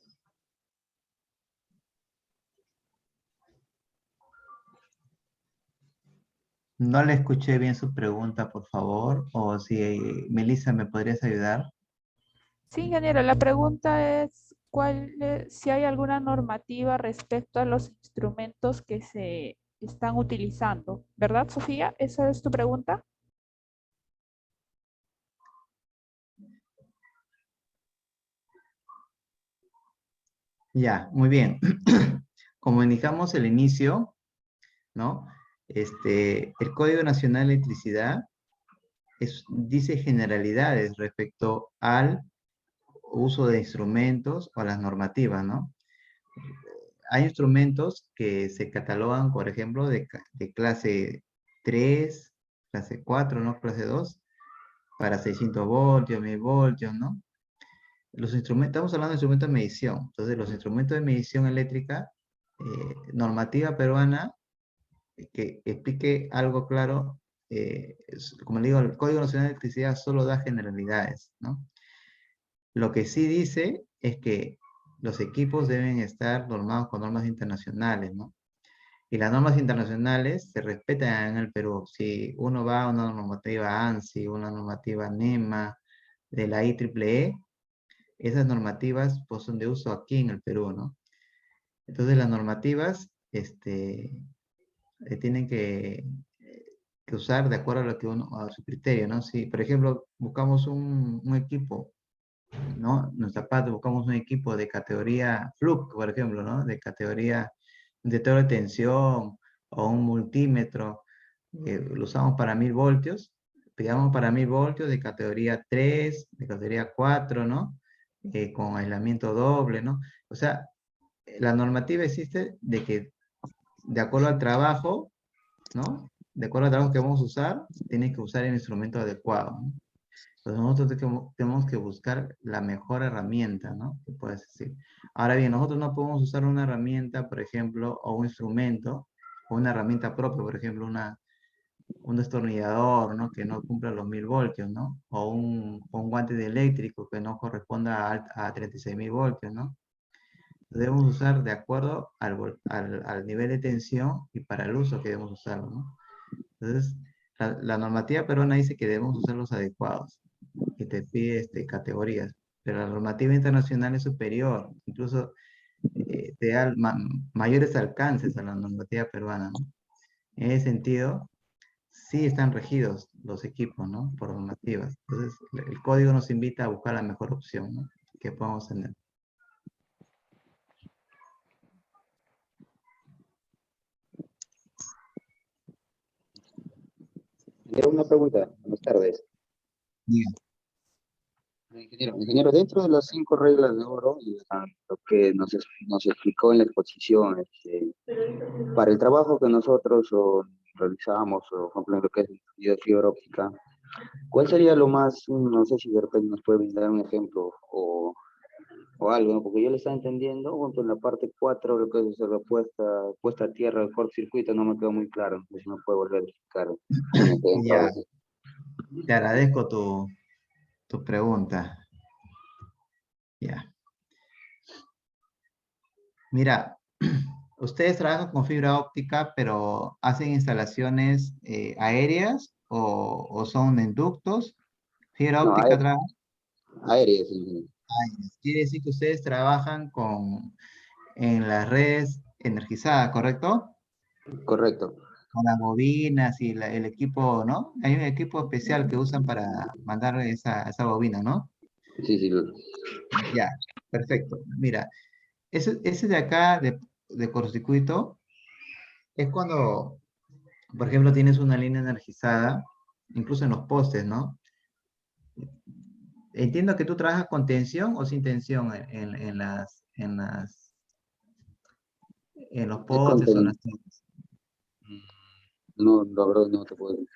No le escuché bien su pregunta, por favor. O si, Melissa, ¿me podrías ayudar? Sí, ingeniero, la pregunta es si hay alguna normativa respecto a los instrumentos que se están utilizando, ¿verdad, Sofía? ¿Esa es tu pregunta? Ya, muy bien. Como indicamos al inicio, ¿no? El Código Nacional de Electricidad dice generalidades respecto al uso de instrumentos o las normativas, ¿no? Hay instrumentos que se catalogan, por ejemplo, de clase 3, clase 4, ¿no? Clase 2, para 600 voltios, 1000 voltios, ¿no? Los instrumentos, estamos hablando de instrumentos de medición. Entonces, los instrumentos de medición eléctrica, normativa peruana, que explique algo claro, como le digo, el Código Nacional de Electricidad solo da generalidades, ¿no? Lo que sí dice es que los equipos deben estar normados con normas internacionales, ¿no? Y las normas internacionales se respetan en el Perú. Si uno va a una normativa ANSI, una normativa NEMA, de la IEEE, esas normativas pues, son de uso aquí en el Perú, ¿no? Entonces las normativas tienen que usar de acuerdo a lo que uno, a su criterio, ¿no? Si, por ejemplo, buscamos un equipo, ¿no? Nuestra parte, buscamos un equipo de categoría Fluke, por ejemplo, ¿no? De categoría de detector de tensión o un multímetro, lo usamos para 1000 voltios, pidamos para 1000 voltios de categoría 3, de categoría 4, ¿no? Con aislamiento doble, ¿no? O sea, la normativa existe de que de acuerdo al trabajo, ¿no? De acuerdo al trabajo que vamos a usar, tienes que usar el instrumento adecuado, ¿no? Entonces nosotros tenemos que buscar la mejor herramienta, ¿no? Que puedes decir. Ahora bien, nosotros no podemos usar una herramienta, por ejemplo, o un instrumento, o una herramienta propia, por ejemplo, un destornillador, ¿no? Que no cumpla los 1000 voltios, ¿no? O un guante de eléctrico que no corresponda a 36.000 voltios, ¿no? Debemos usar de acuerdo al nivel de tensión y para el uso que debemos usarlo, ¿no? Entonces, la normativa peruana dice que debemos usar los adecuados y te pide categorías. pero la normativa internacional es superior, incluso te da mayores alcances a la normativa peruana, ¿no? En ese sentido, sí están regidos los equipos, ¿no? Por normativas. Entonces, el código nos invita a buscar la mejor opción, ¿no? Que podamos tener. Era una pregunta, buenas tardes. Bien. Ingeniero, dentro de las 5 reglas de oro, lo que nos explicó en la exposición, para el trabajo que nosotros realizamos, o por ejemplo, en lo que es de fibra óptica, ¿cuál sería lo más, no sé si de repente nos puede dar un ejemplo o algo, ¿no? Porque yo le estaba entendiendo, por ejemplo, en la parte 4 lo que es la puesta a tierra de cortocircuito, no me quedó muy claro, no sé si me puede volver a explicar un ejemplo. Ya, te agradezco tu pregunta. Ya. Mira, ustedes trabajan con fibra óptica, pero ¿hacen instalaciones aéreas o son en ductos? Fibra No, óptica trabaja. aéreas, ingeniero. Quiere decir que ustedes trabajan en las redes energizadas, ¿correcto? Correcto. Con las bobinas y el equipo, ¿no? Hay un equipo especial que usan para mandar esa bobina, ¿no? Sí, sí, Ya, perfecto. Mira, ese de acá, de cortocircuito, es cuando, por ejemplo, tienes una línea energizada, incluso en los postes, ¿no? Entiendo que tú trabajas con tensión o sin tensión en los es postes o en contenido. las torres. No, la verdad no te puedo Con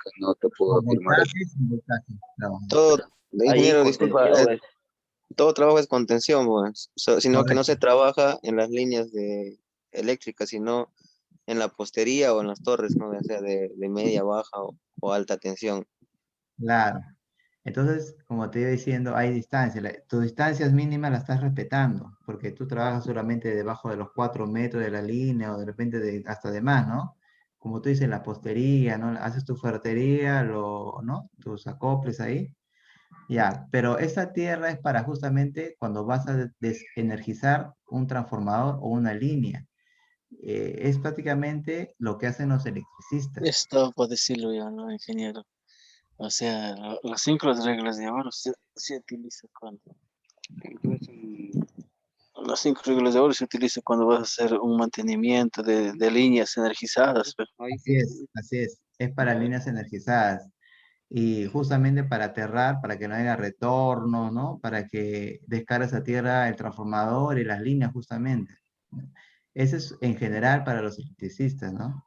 afirmar eso. voltaje, sin voltaje. No, Todo, Ahí ingeniero, disculpa, contención es todo trabajo es contención, pues, sino que no correcto. se trabaja en las líneas eléctricas, sino en la postería o en las torres, ¿no? Ya sea de media, baja o alta tensión. Claro. Entonces, como te iba diciendo, hay distancia. Tu distancias mínimas la estás respetando, porque tú trabajas solamente debajo de los 4 metros de la línea o de repente hasta de más, ¿no? Como tú dices, la postería, ¿no? Haces tu ferretería, ¿no? Tus acoples ahí. Ya, pero esta tierra es para justamente cuando vas a desenergizar un transformador o una línea. Es prácticamente lo que hacen los electricistas. Esto por decirlo ya, ¿no, ingeniero? O sea, las 5 reglas de oro se utiliza cuando... Las 5 reglas de oro se utiliza cuando vas a hacer un mantenimiento de líneas energizadas, pero Así es, así es. Es para líneas energizadas. Y justamente para aterrar, para que no haya retorno, ¿no? Para que descargues a tierra el transformador y las líneas justamente. ¿No? Ese es en general para los electricistas, ¿no?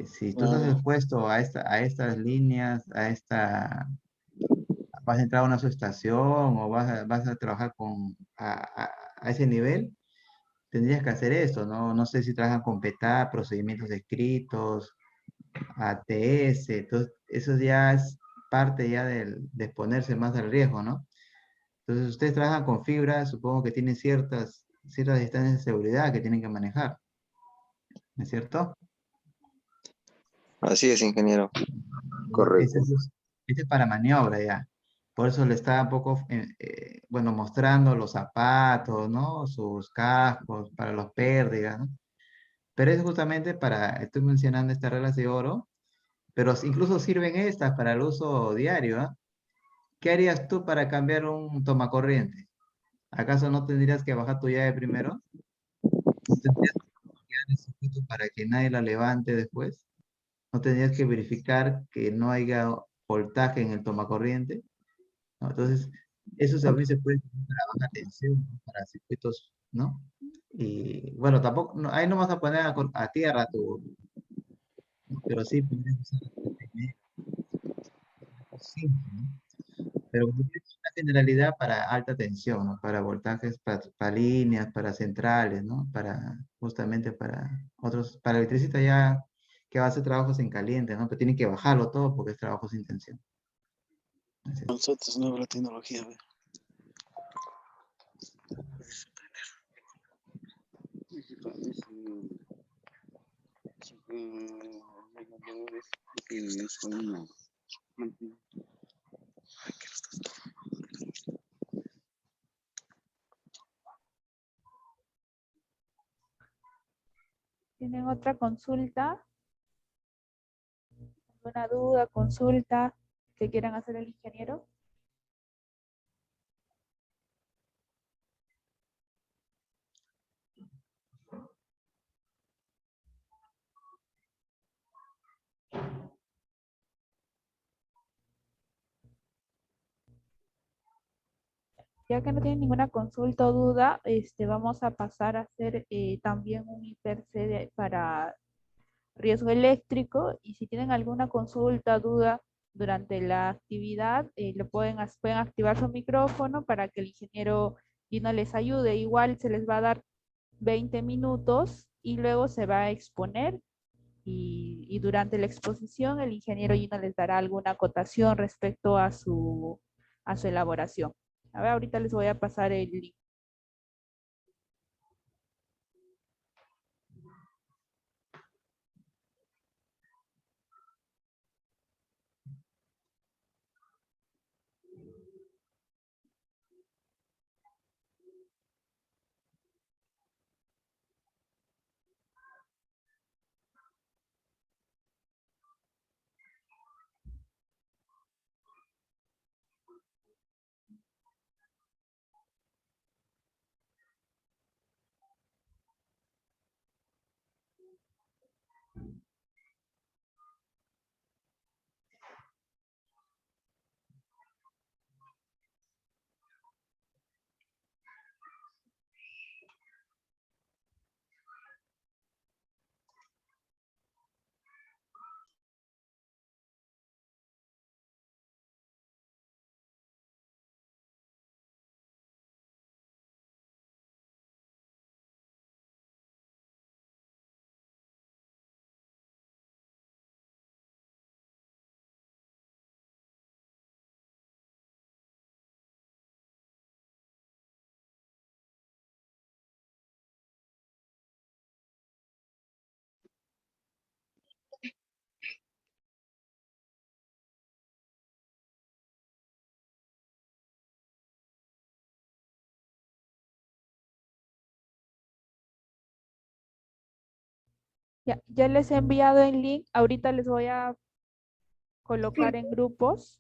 Si tú estás ah, expuesto a estas líneas, vas a entrar a una subestación o vas a trabajar a ese nivel, tendrías que hacer eso, ¿no? No sé si trabajan con PETA, procedimientos escritos, ATS, entonces eso ya es parte ya de exponerse más al riesgo, ¿no? Entonces ustedes trabajan con fibra, supongo que tienen ciertas distancias de seguridad que tienen que manejar, ¿no es cierto? Así es, ingeniero. Ese correcto. es para maniobra ya. Por eso le estaba un poco, bueno, mostrando los zapatos, ¿no? Sus cascos para los pérdidas, ¿no? Pero es justamente estoy mencionando estas reglas de oro, pero incluso sirven estas para el uso diario, ¿ah? ¿Qué harías tú para cambiar un tomacorriente? ¿Acaso no tendrías que bajar tu llave primero? ¿No tendrías que bloquear el circuito para que nadie la levante después? ¿No tendrías que verificar que no haya voltaje en el tomacorriente? ¿No? Entonces, eso también se puede usar para baja tensión, ¿no? Para circuitos, ¿no? Y bueno, tampoco, ahí no vas a poner a tierra ¿no? Pero sí podrías usar la primera, simple, ¿no? Pero es una generalidad para alta tensión, ¿no? Para voltajes, para líneas, para centrales, ¿no? Justamente para para electricistas ya que va a hacer trabajos en caliente, ¿no? Pero tienen que bajarlo todo porque es trabajo sin tensión. Así es. nosotros no la tecnología, ¿ve? ¿Tienen otra consulta? ¿Alguna duda, consulta que quieran hacer el ingeniero? Ya que no tienen ninguna consulta o duda, vamos a pasar a hacer también un IPRC para riesgo eléctrico, y si tienen alguna consulta, duda durante la actividad, pueden activar su micrófono para que el ingeniero Gino les ayude. Igual se les va a dar 20 minutos y luego se va a exponer, y durante la exposición el ingeniero Gino les dará alguna acotación respecto a su elaboración. A ver, ahorita les voy a pasar el link. Ya les he enviado el link, ahorita les voy a colocar en grupos.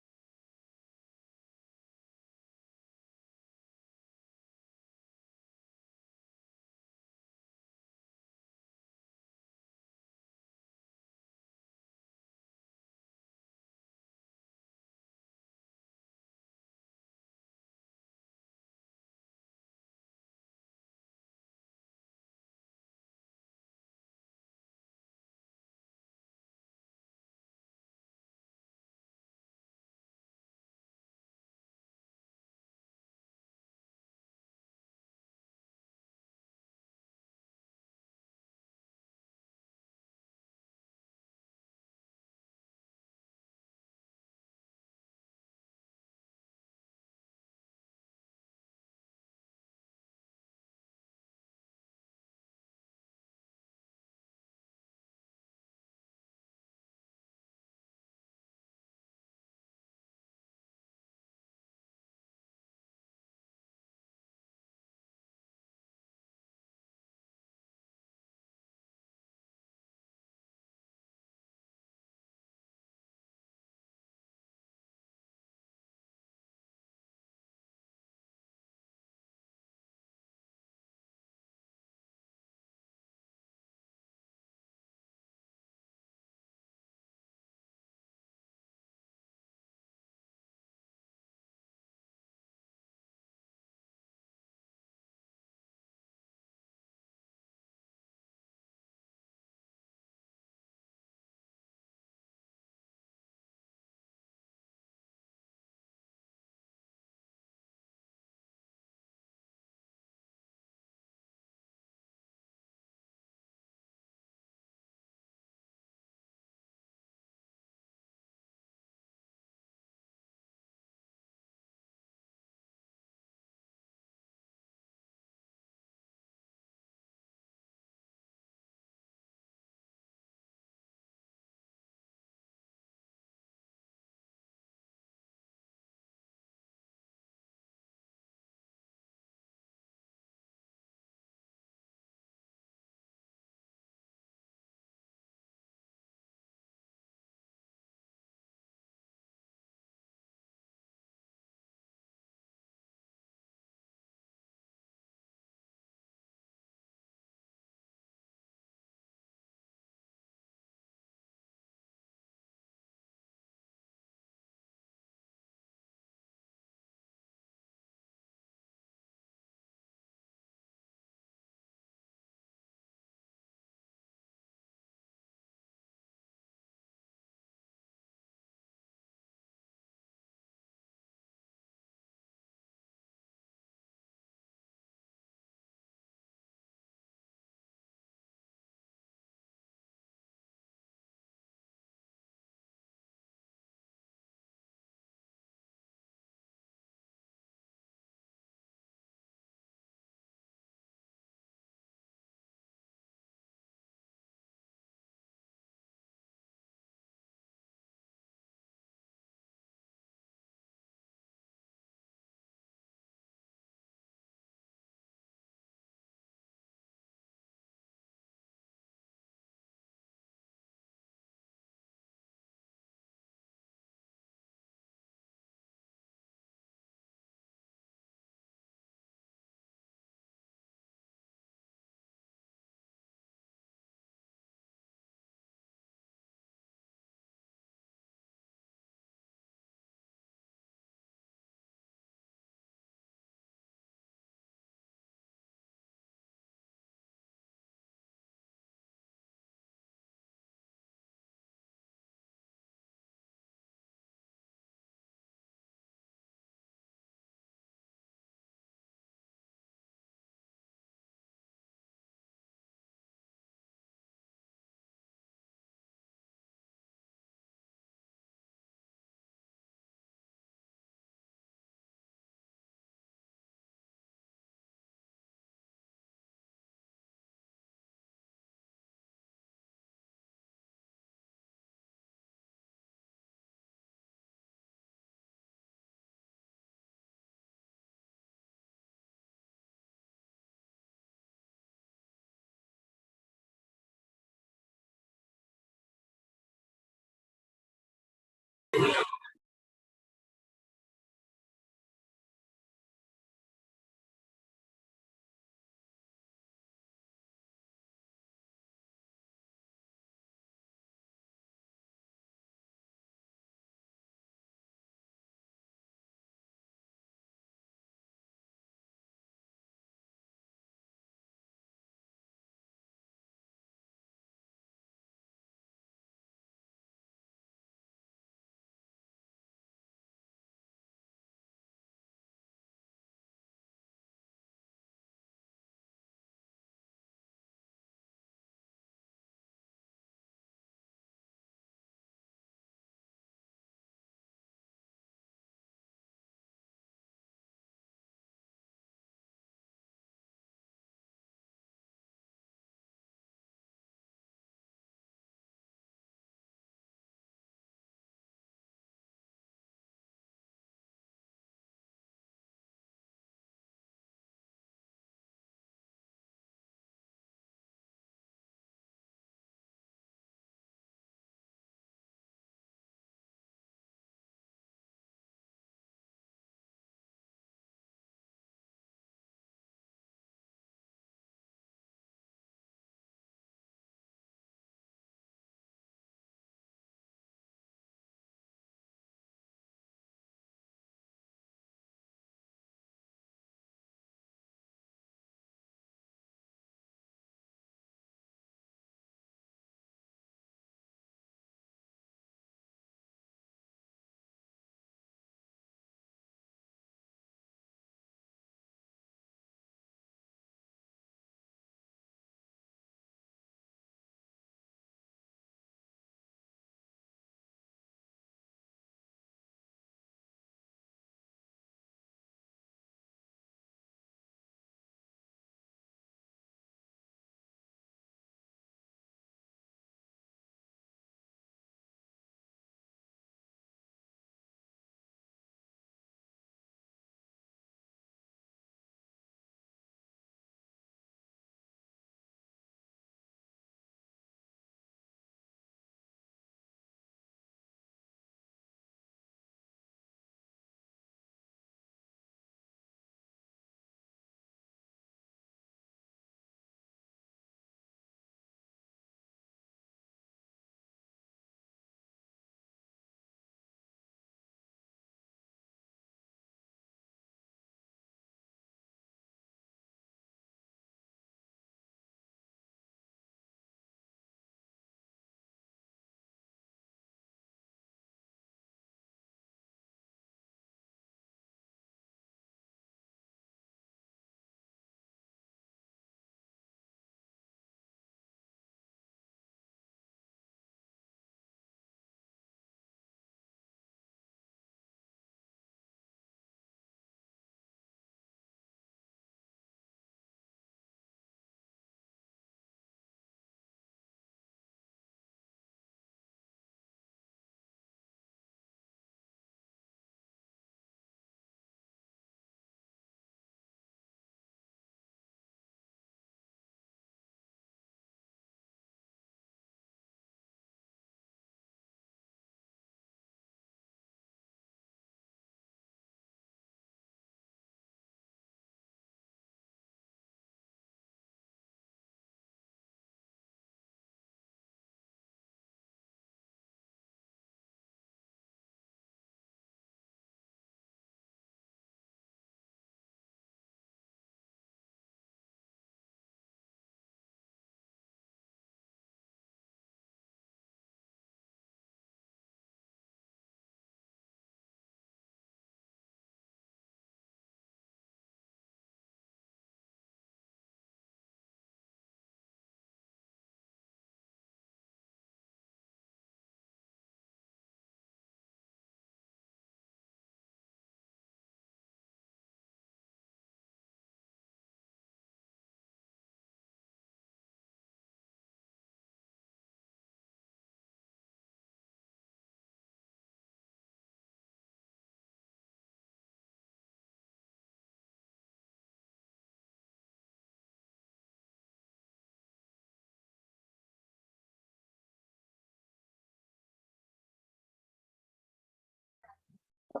A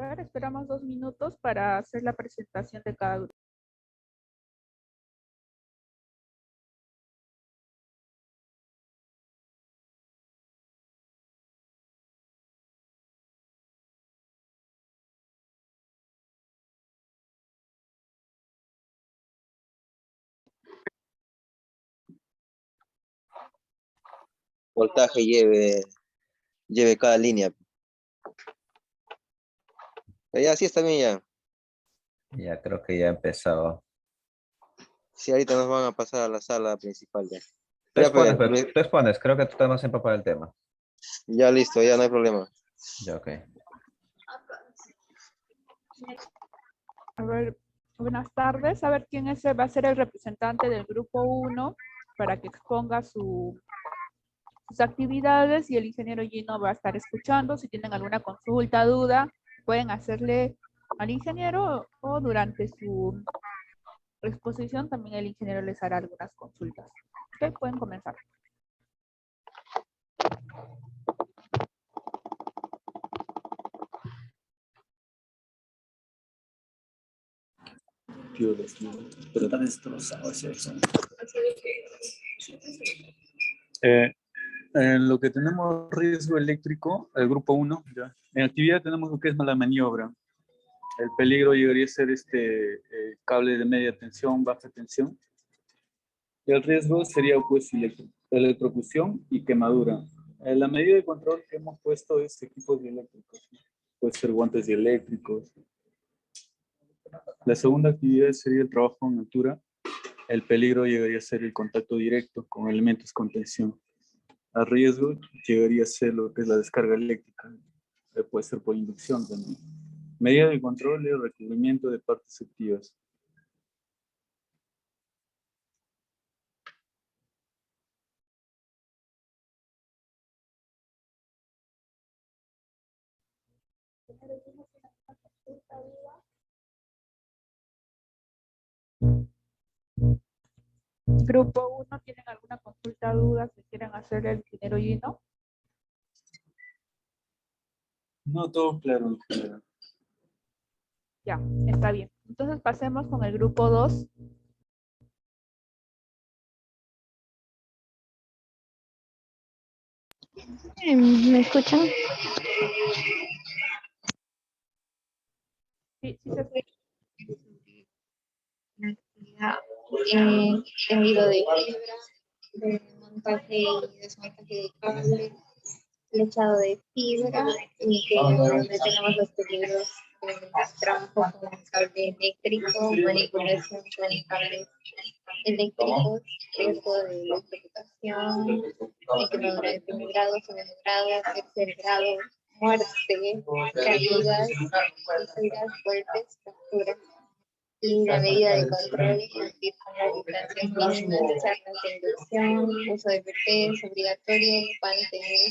ver, esperamos 2 minutos para hacer la presentación de cada grupo. Voltaje lleve cada línea. Ya, sí está bien ya. Ya creo que ya empezó. Sí, ahorita nos van a pasar a la sala principal ya. Tú Ya, expones, pues, tú expones, creo que tú estás más empapado del tema. ya listo, ya no hay problema. Ya, ok. A ver, buenas tardes. A ver quién va a ser el representante del grupo 1 para que exponga sus actividades y el ingeniero Gino va a estar escuchando. Si tienen alguna consulta, duda, pueden hacerle al ingeniero o durante su exposición también el ingeniero les hará algunas consultas. Ok, pueden comenzar. Pero está destrozado ese examen. En lo que tenemos riesgo eléctrico, el grupo 1, ya. En actividad tenemos lo que es mala maniobra. El peligro llegaría a ser cable de media tensión, baja tensión. Y el riesgo sería pues electrocución y quemadura. La medida de control que hemos puesto es equipos eléctricos. Puede ser guantes eléctricos. La segunda actividad sería el trabajo en altura. El peligro llegaría a ser el contacto directo con elementos con tensión. A riesgo llegaría a ser lo que es la descarga eléctrica. Puede ser por inducción también. Medida de control y el recubrimiento de partes activas. Grupo 1, ¿tienen alguna consulta, duda que quieran hacerle al ingeniero Gino? No, todo claro en general. Ya, está bien. Entonces pasemos con el grupo 2. ¿Me escuchan? Sí, sí se escucha. Una actividad tendido de fibra, de montaje y desmontaje de cable, flechado de fibra y que donde tenemos los peligros de trabajo con cable eléctrico, manipulación con cables eléctricos, riesgo de electrocutación, de quemadura de primer grado, segundo grado, tercer grado, muerte, caídas, fisuras, golpes, fracturas. Y la medida de control, cumplir con las distancias mínimas, charlas de inducción, uso de PPs obligatorio, mantener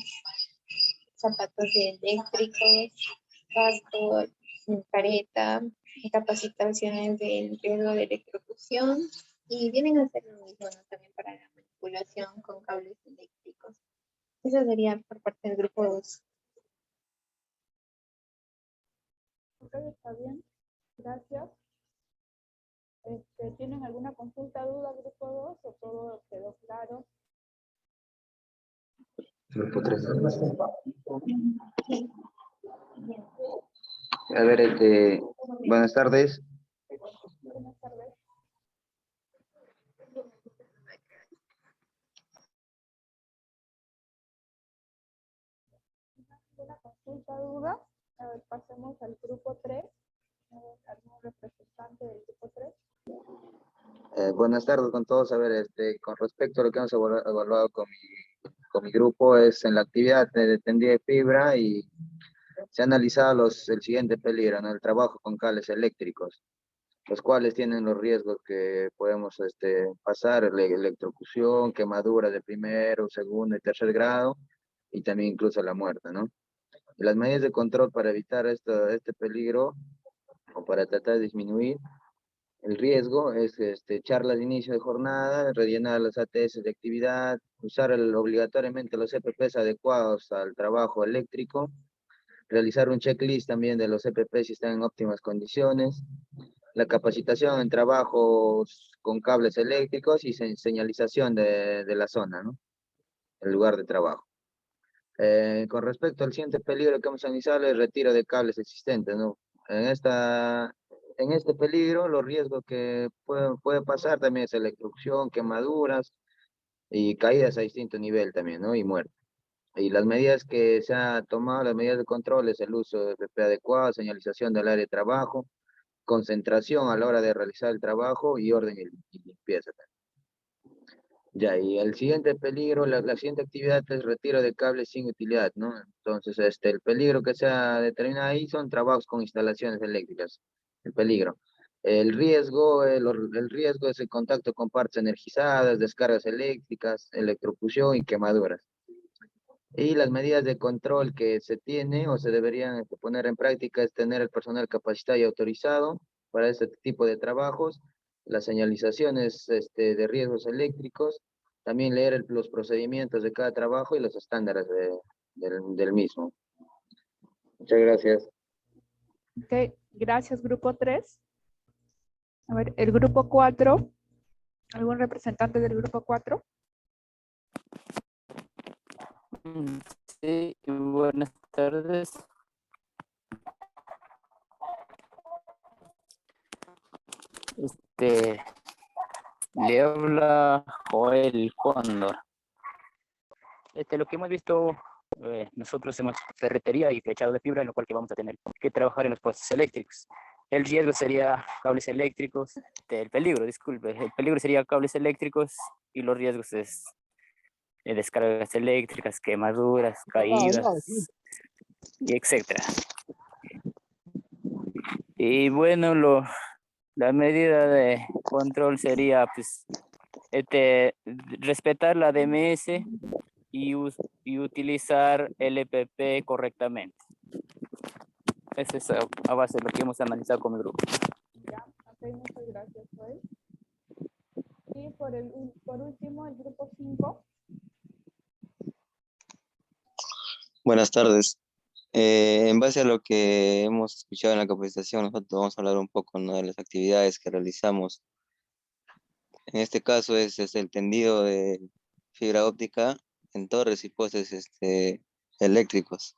zapatos eléctricos, casco, careta, capacitaciones del riesgo de electrocución y vienen a hacer lo mismo, ¿no? También para la manipulación con cables eléctricos. Eso sería por parte del grupo 2. Ok, está bien. Gracias. ¿Tienen alguna consulta, duda, grupo 2 o todo quedó claro? Grupo 3. A ver, buenas tardes. Buenas tardes. ¿Alguna consulta, duda? A ver, pasemos al grupo 3. ¿Algún representante del grupo 3? Buenas tardes con todos. A ver, con respecto a lo que hemos evaluado con mi grupo, es en la actividad de tendida de fibra y se ha analizado el siguiente peligro, ¿no? El trabajo con cables eléctricos, los cuales tienen los riesgos que podemos pasar, electrocución, quemadura de primero, segundo y tercer grado, y también incluso la muerte, ¿no? Y las medidas de control para evitar este peligro o para tratar de disminuir el riesgo, es charlas de inicio de jornada, rellenar las ATS de actividad, usar obligatoriamente los EPPs adecuados al trabajo eléctrico, realizar un checklist también de los EPPs si están en óptimas condiciones, la capacitación en trabajos con cables eléctricos y señalización de la zona, ¿no? El lugar de trabajo. Con respecto al siguiente peligro que hemos analizado, el retiro de cables existentes, ¿no? En este peligro, los riesgos que puede pasar también es electrocución, quemaduras y caídas a distinto nivel también, ¿no? Y muerte. Y las medidas que se han tomado, las medidas de control, es el uso de PP adecuado, señalización del área de trabajo, concentración a la hora de realizar el trabajo y orden y limpieza también. Ya, y el siguiente peligro, la siguiente actividad es retiro de cables sin utilidad, ¿no? Entonces, el peligro que se ha determinado ahí son trabajos con instalaciones eléctricas, el peligro. El riesgo es el contacto con partes energizadas, descargas eléctricas, electrocución y quemaduras. Y las medidas de control que se tiene o se deberían poner en práctica es tener el personal capacitado y autorizado para este tipo de trabajos, las señalizaciones de riesgos eléctricos, también leer los procedimientos de cada trabajo y los estándares del mismo. Muchas gracias. Ok, gracias, grupo 3. A ver, el grupo 4. ¿Algún representante del grupo 4? Sí, buenas tardes. Le habla Joel Cóndor. Lo que hemos visto, nosotros hemos ferretería y flechado de fibra, en lo cual que vamos a tener que trabajar en los postes eléctricos. El riesgo sería cables eléctricos, el peligro sería cables eléctricos y los riesgos es descargas eléctricas, quemaduras, caídas, y etcétera. Y bueno, la medida de control sería pues, respetar la DMS y utilizar el EPP correctamente. Eso es a base de lo que hemos analizado con el grupo. Ya, ok, muchas gracias, Joel. Y por último, el grupo 5. Buenas tardes. En base a lo que hemos escuchado en la capacitación, nosotros vamos a hablar un poco, ¿no?, de las actividades que realizamos. En este caso es el tendido de fibra óptica en torres y postes eléctricos.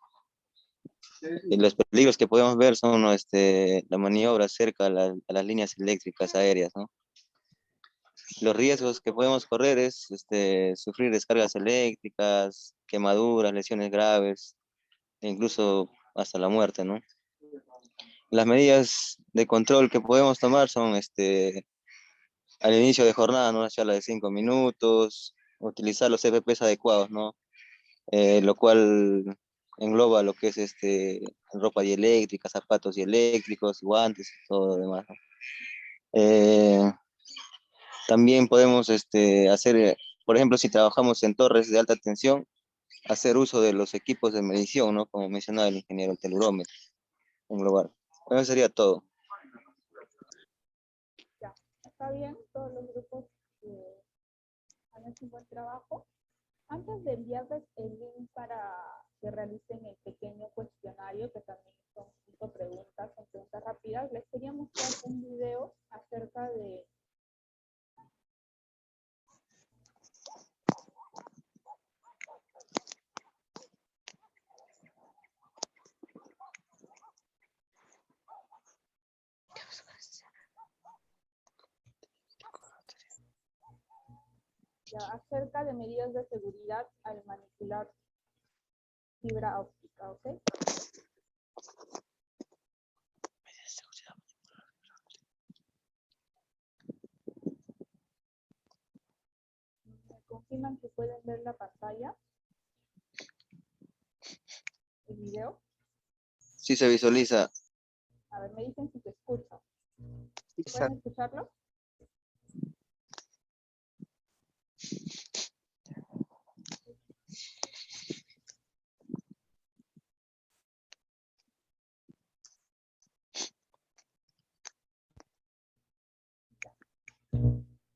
Y los peligros que podemos ver son la maniobra cerca a las líneas eléctricas aéreas, ¿no? Los riesgos que podemos correr es sufrir descargas eléctricas, quemaduras, lesiones graves, e incluso hasta la muerte, ¿no? Las medidas de control que podemos tomar son al inicio de jornada, ¿no?, una charla de 5 minutos, utilizar los EPPs adecuados, ¿no? Lo cual engloba lo que es ropa dieléctrica, zapatos dieléctricos, guantes y todo lo demás, ¿no? También podemos hacer, por ejemplo, si trabajamos en torres de alta tensión, hacer uso de los equipos de medición, ¿no?, como mencionaba el ingeniero, el telurómetro, englobar. Eso sería todo. Ya, está bien, todos los grupos han hecho un buen trabajo. Antes de enviarles el link para que realicen el pequeño cuestionario, que también son 5 preguntas, son preguntas rápidas, les quería mostrar un video acerca de acerca de medidas de seguridad al manipular fibra óptica, ¿ok? ¿Me confirman que pueden ver la pantalla? ¿El video? Sí se visualiza. A ver, me dicen si se escucha. ¿Pueden escucharlo?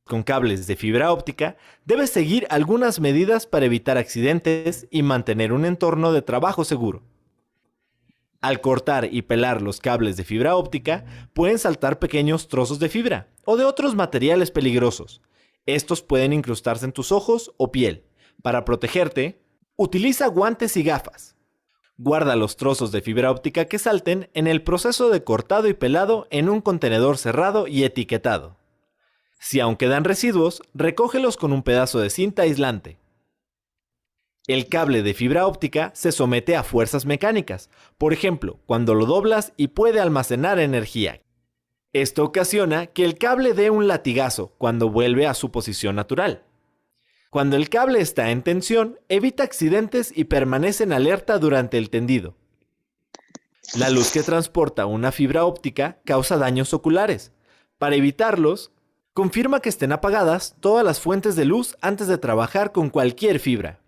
con cables de fibra óptica, debes seguir algunas medidas para evitar accidentes y mantener un entorno de trabajo seguro. Al cortar y pelar los cables de fibra óptica, pueden saltar pequeños trozos de fibra o de otros materiales peligrosos. Estos pueden incrustarse en tus ojos o piel. Para protegerte, utiliza guantes y gafas. Guarda los trozos de fibra óptica que salten en el proceso de cortado y pelado en un contenedor cerrado y etiquetado. Si aún quedan residuos, recógelos con un pedazo de cinta aislante. El cable de fibra óptica se somete a fuerzas mecánicas, por ejemplo, cuando lo doblas y puede almacenar energía. Esto ocasiona que el cable dé un latigazo cuando vuelve a su posición natural. Cuando el cable está en tensión, evita accidentes y permanece en alerta durante el tendido. La luz que transporta una fibra óptica causa daños oculares. Para evitarlos, confirma que estén apagadas todas las fuentes de luz antes de trabajar con cualquier fibra.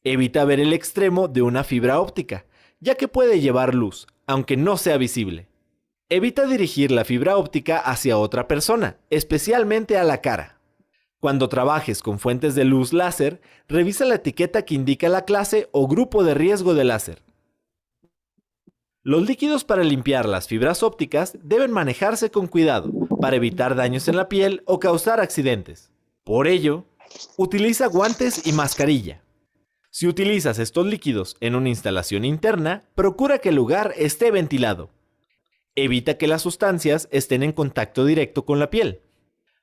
Evita ver el extremo de una fibra óptica, ya que puede llevar luz, aunque no sea visible. Evita dirigir la fibra óptica hacia otra persona, especialmente a la cara. Cuando trabajes con fuentes de luz láser, revisa la etiqueta que indica la clase o grupo de riesgo de láser. Los líquidos para limpiar las fibras ópticas deben manejarse con cuidado para evitar daños en la piel o causar accidentes. Por ello, utiliza guantes y mascarilla. Si utilizas estos líquidos en una instalación interna, procura que el lugar esté ventilado. Evita que las sustancias estén en contacto directo con la piel.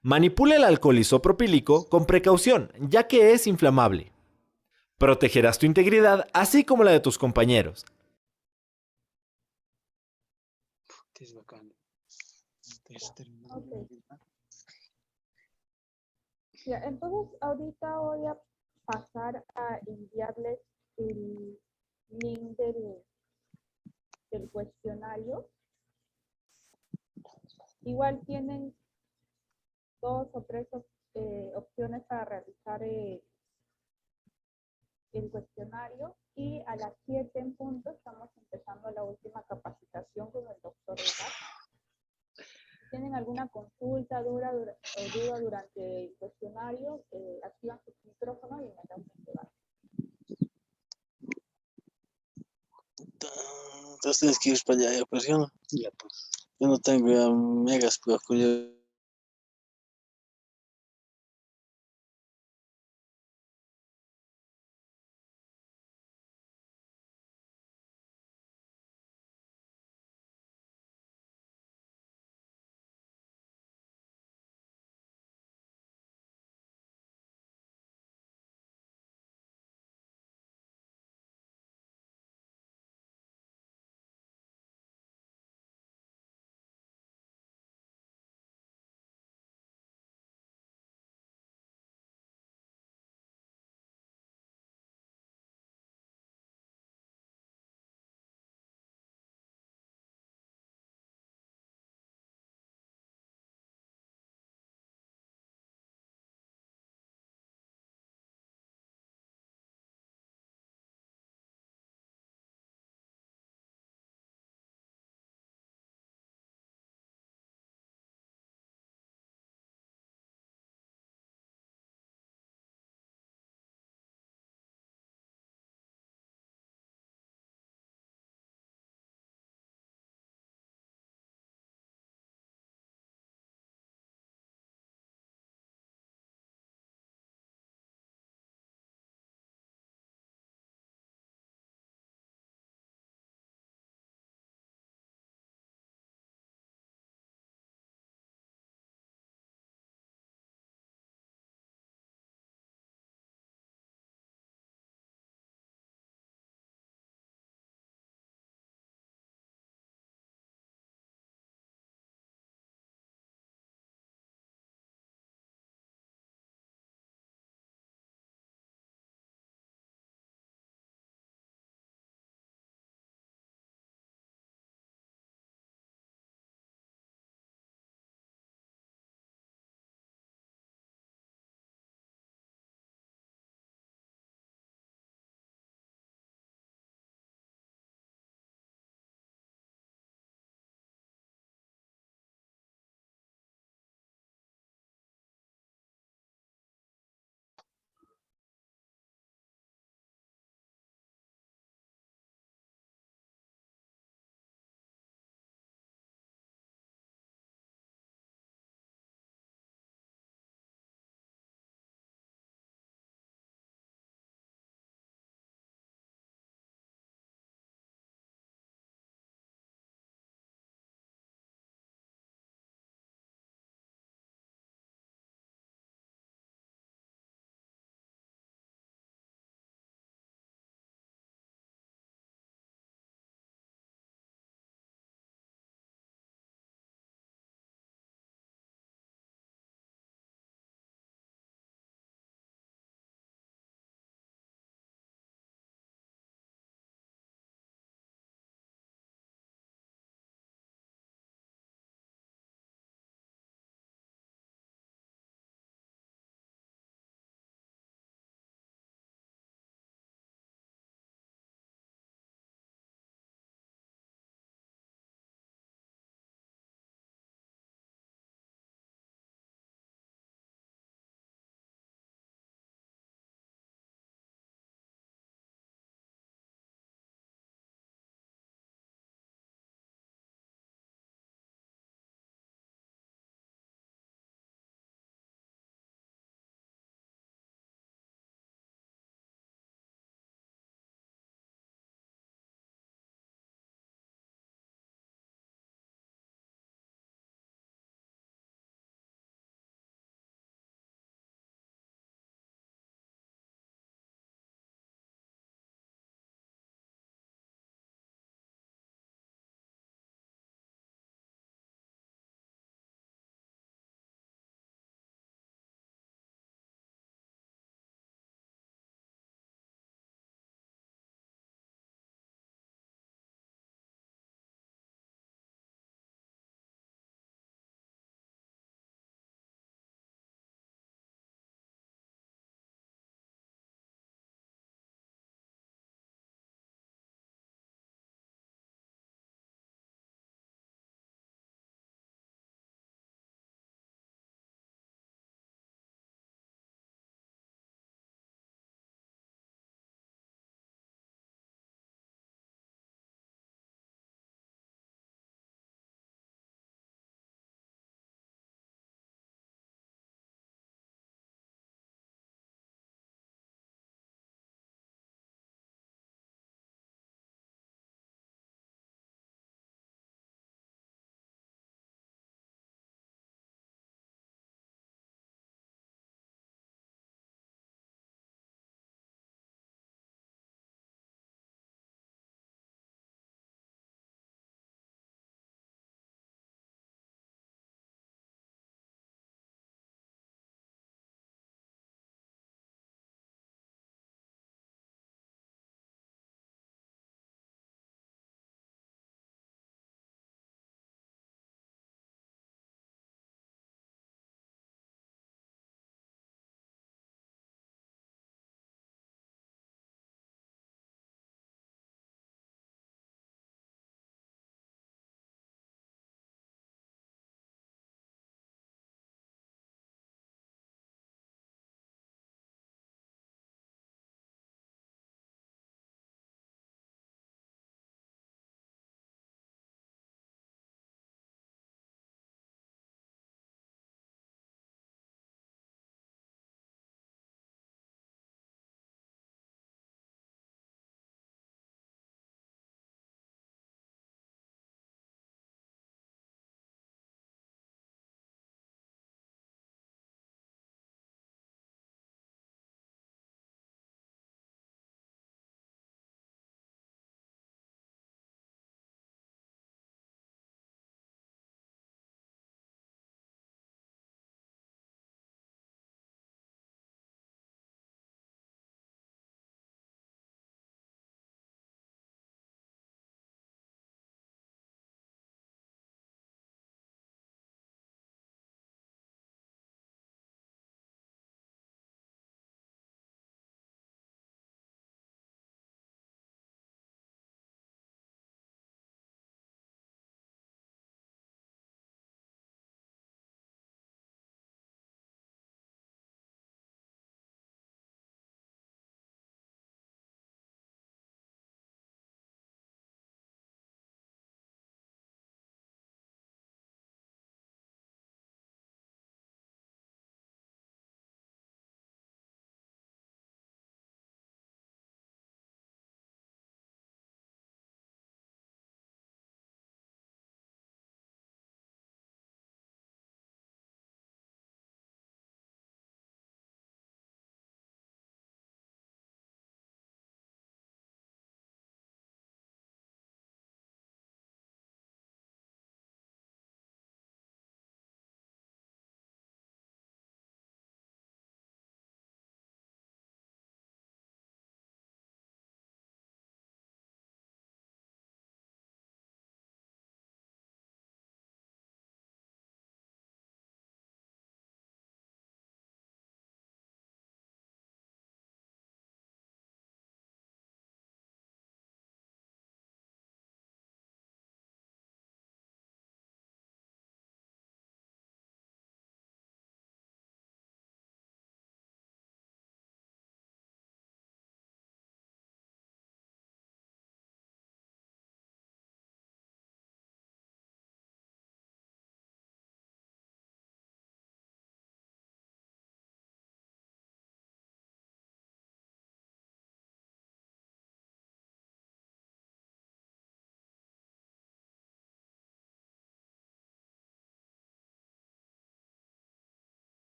Manipula el alcohol isopropílico con precaución, ya que es inflamable. Protegerás tu integridad así como la de tus compañeros. Ok. Ya, entonces ahorita voy a pasar a enviarles el link del cuestionario. Igual tienen 2 o 3 opciones para realizar el cuestionario y a las 7 en punto estamos empezando la última capacitación con el doctor Edgar. Si tienen alguna consulta, duda durante el cuestionario, activan su micrófono y me la hacen llegar. Entonces tienes que ir para allá, pues yo no. Ya, pues. Yo no tengo ya megas, pues,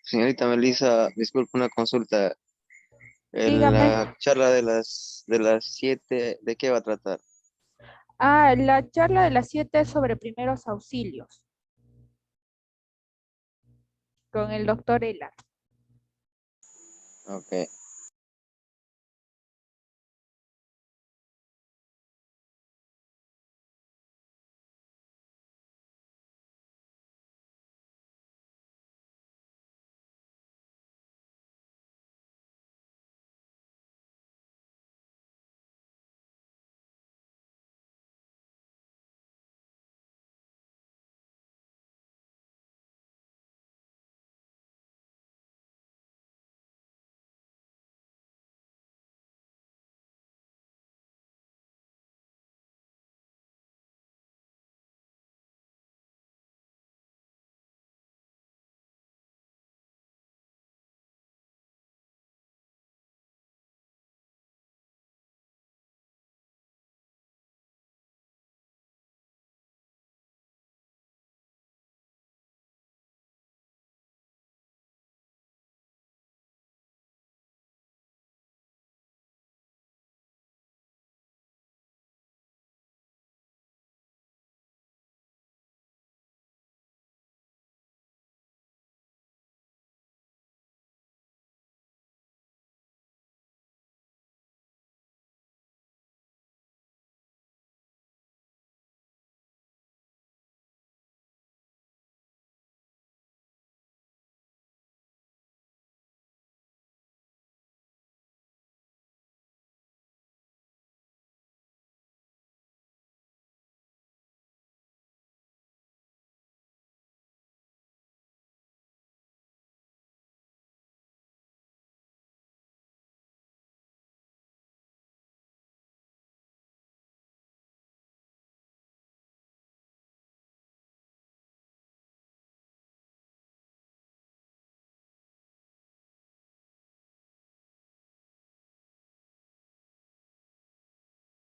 Señorita Melissa, disculpe una consulta. Dígame. La charla de las 7, ¿de qué va a tratar? La charla de las 7 es sobre primeros auxilios con el doctor Elar. Ok.